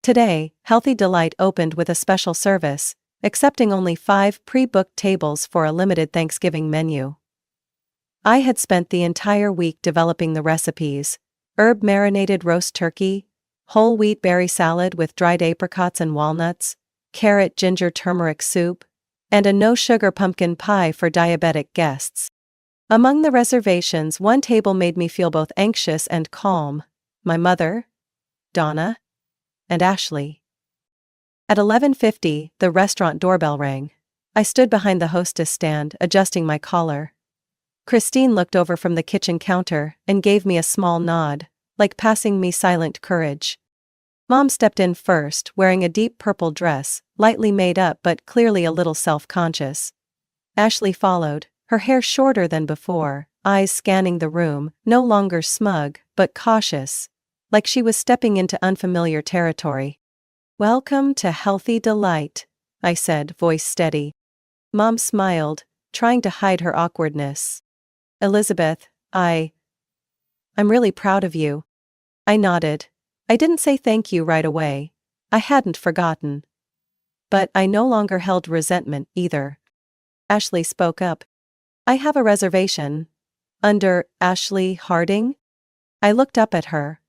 Today, Healthy Delight opened with a special service, accepting only 5 pre-booked tables for a limited Thanksgiving menu. I had spent the entire week developing the recipes: herb-marinated roast turkey, whole wheat berry salad with dried apricots and walnuts, carrot ginger turmeric soup, and a no-sugar pumpkin pie for diabetic guests. Among the reservations, one table made me feel both anxious and calm. My mother, Donna, and Ashley. At 11:50, the restaurant doorbell rang. I stood behind the hostess stand, adjusting my collar. Christine looked over from the kitchen counter and gave me a small nod, like passing me silent courage. Mom stepped in first, wearing a deep purple dress, lightly made up but clearly a little self-conscious. Ashley followed, her hair shorter than before, eyes scanning the room, no longer smug, but cautious, like she was stepping into unfamiliar territory. "Welcome to Healthy Delight," I said, voice steady. Mom smiled, trying to hide her awkwardness. "Elizabeth, I'm really proud of you." I nodded. I didn't say thank you right away. I hadn't forgotten. But I no longer held resentment either. Ashley spoke up. "I have a reservation. Under Ashley Harding?" I looked up at her.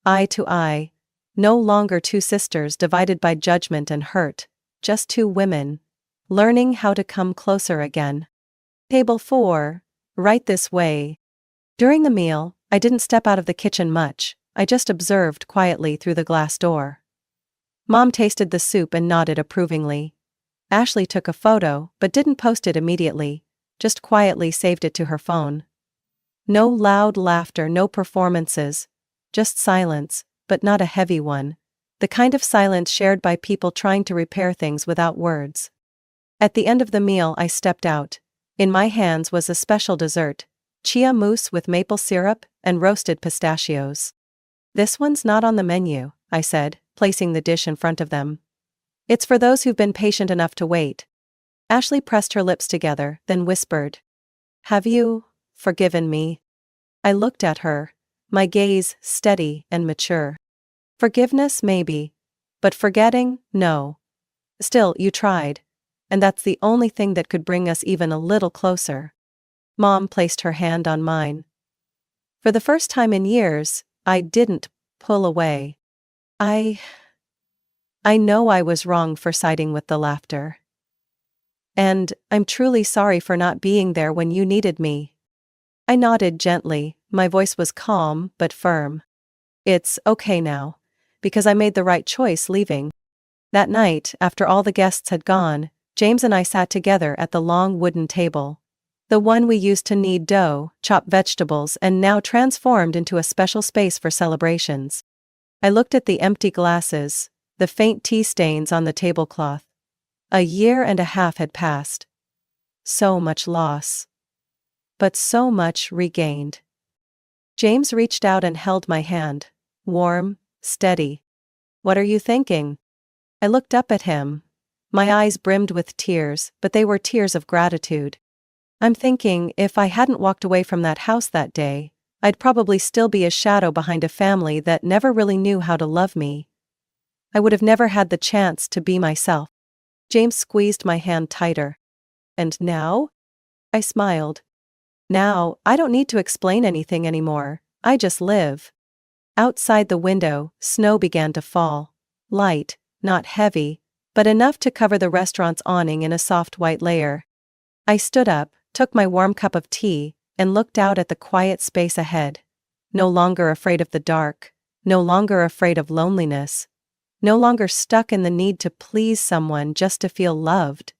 Eye to eye. No longer two sisters divided by judgment and hurt, just two women, learning how to come closer again. "Table 4, right this way." During the meal, I didn't step out of the kitchen much, I just observed quietly through the glass door. Mom tasted the soup and nodded approvingly. Ashley took a photo but didn't post it immediately, just quietly saved it to her phone. No loud laughter, no performances, just silence, but not a heavy one, the kind of silence shared by people trying to repair things without words. At the end of the meal, I stepped out. In my hands was a special dessert, chia mousse with maple syrup and roasted pistachios. "This one's not on the menu," I said, placing the dish in front of them. "It's for those who've been patient enough to wait." Ashley pressed her lips together, then whispered, "Have you forgiven me?" I looked at her, my gaze steady and mature. "Forgiveness, maybe. But forgetting, no. Still, you tried. And that's the only thing that could bring us even a little closer." Mom placed her hand on mine. For the first time in years, I didn't pull away. I know I was wrong for siding with the laughter. And I'm truly sorry for not being there when you needed me. I nodded gently, my voice was calm but firm. "It's okay now, because I made the right choice leaving." That night, after all the guests had gone, James and I sat together at the long wooden table. The one we used to knead dough, chop vegetables, and now transformed into a special space for celebrations. I looked at the empty glasses, the faint tea stains on the tablecloth. 1.5 years had passed. So much loss. But so much regained. James reached out and held my hand. Warm, steady. "What are you thinking?" I looked up at him. My eyes brimmed with tears, but they were tears of gratitude. "I'm thinking if I hadn't walked away from that house that day, I'd probably still be a shadow behind a family that never really knew how to love me. I would have never had the chance to be myself." James squeezed my hand tighter. "And now?" I smiled. "Now, I don't need to explain anything anymore, I just live." Outside the window, snow began to fall. Light, not heavy, but enough to cover the restaurant's awning in a soft white layer. I stood up, took my warm cup of tea, and looked out at the quiet space ahead. No longer afraid of the dark, no longer afraid of loneliness, no longer stuck in the need to please someone just to feel loved.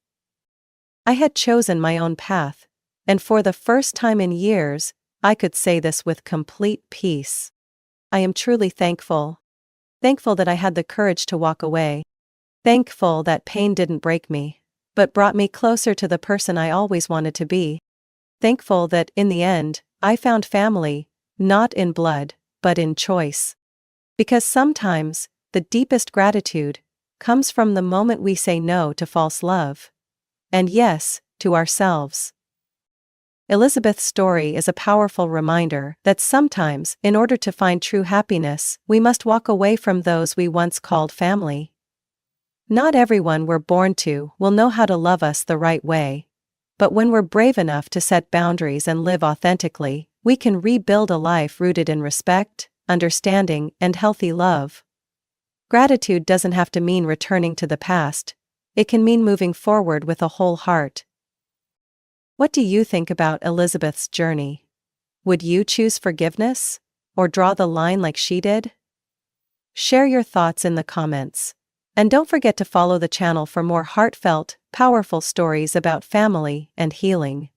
I had chosen my own path, and for the first time in years, I could say this with complete peace. I am truly thankful. Thankful that I had the courage to walk away. Thankful that pain didn't break me, but brought me closer to the person I always wanted to be. Thankful that, in the end, I found family, not in blood, but in choice. Because sometimes, the deepest gratitude comes from the moment we say no to false love. And yes, to ourselves. Elizabeth's story is a powerful reminder that sometimes, in order to find true happiness, we must walk away from those we once called family. Not everyone we're born to will know how to love us the right way. But when we're brave enough to set boundaries and live authentically, we can rebuild a life rooted in respect, understanding, and healthy love. Gratitude doesn't have to mean returning to the past. It can mean moving forward with a whole heart. What do you think about Elizabeth's journey? Would you choose forgiveness? Or draw the line like she did? Share your thoughts in the comments. And don't forget to follow the channel for more heartfelt, powerful stories about family and healing.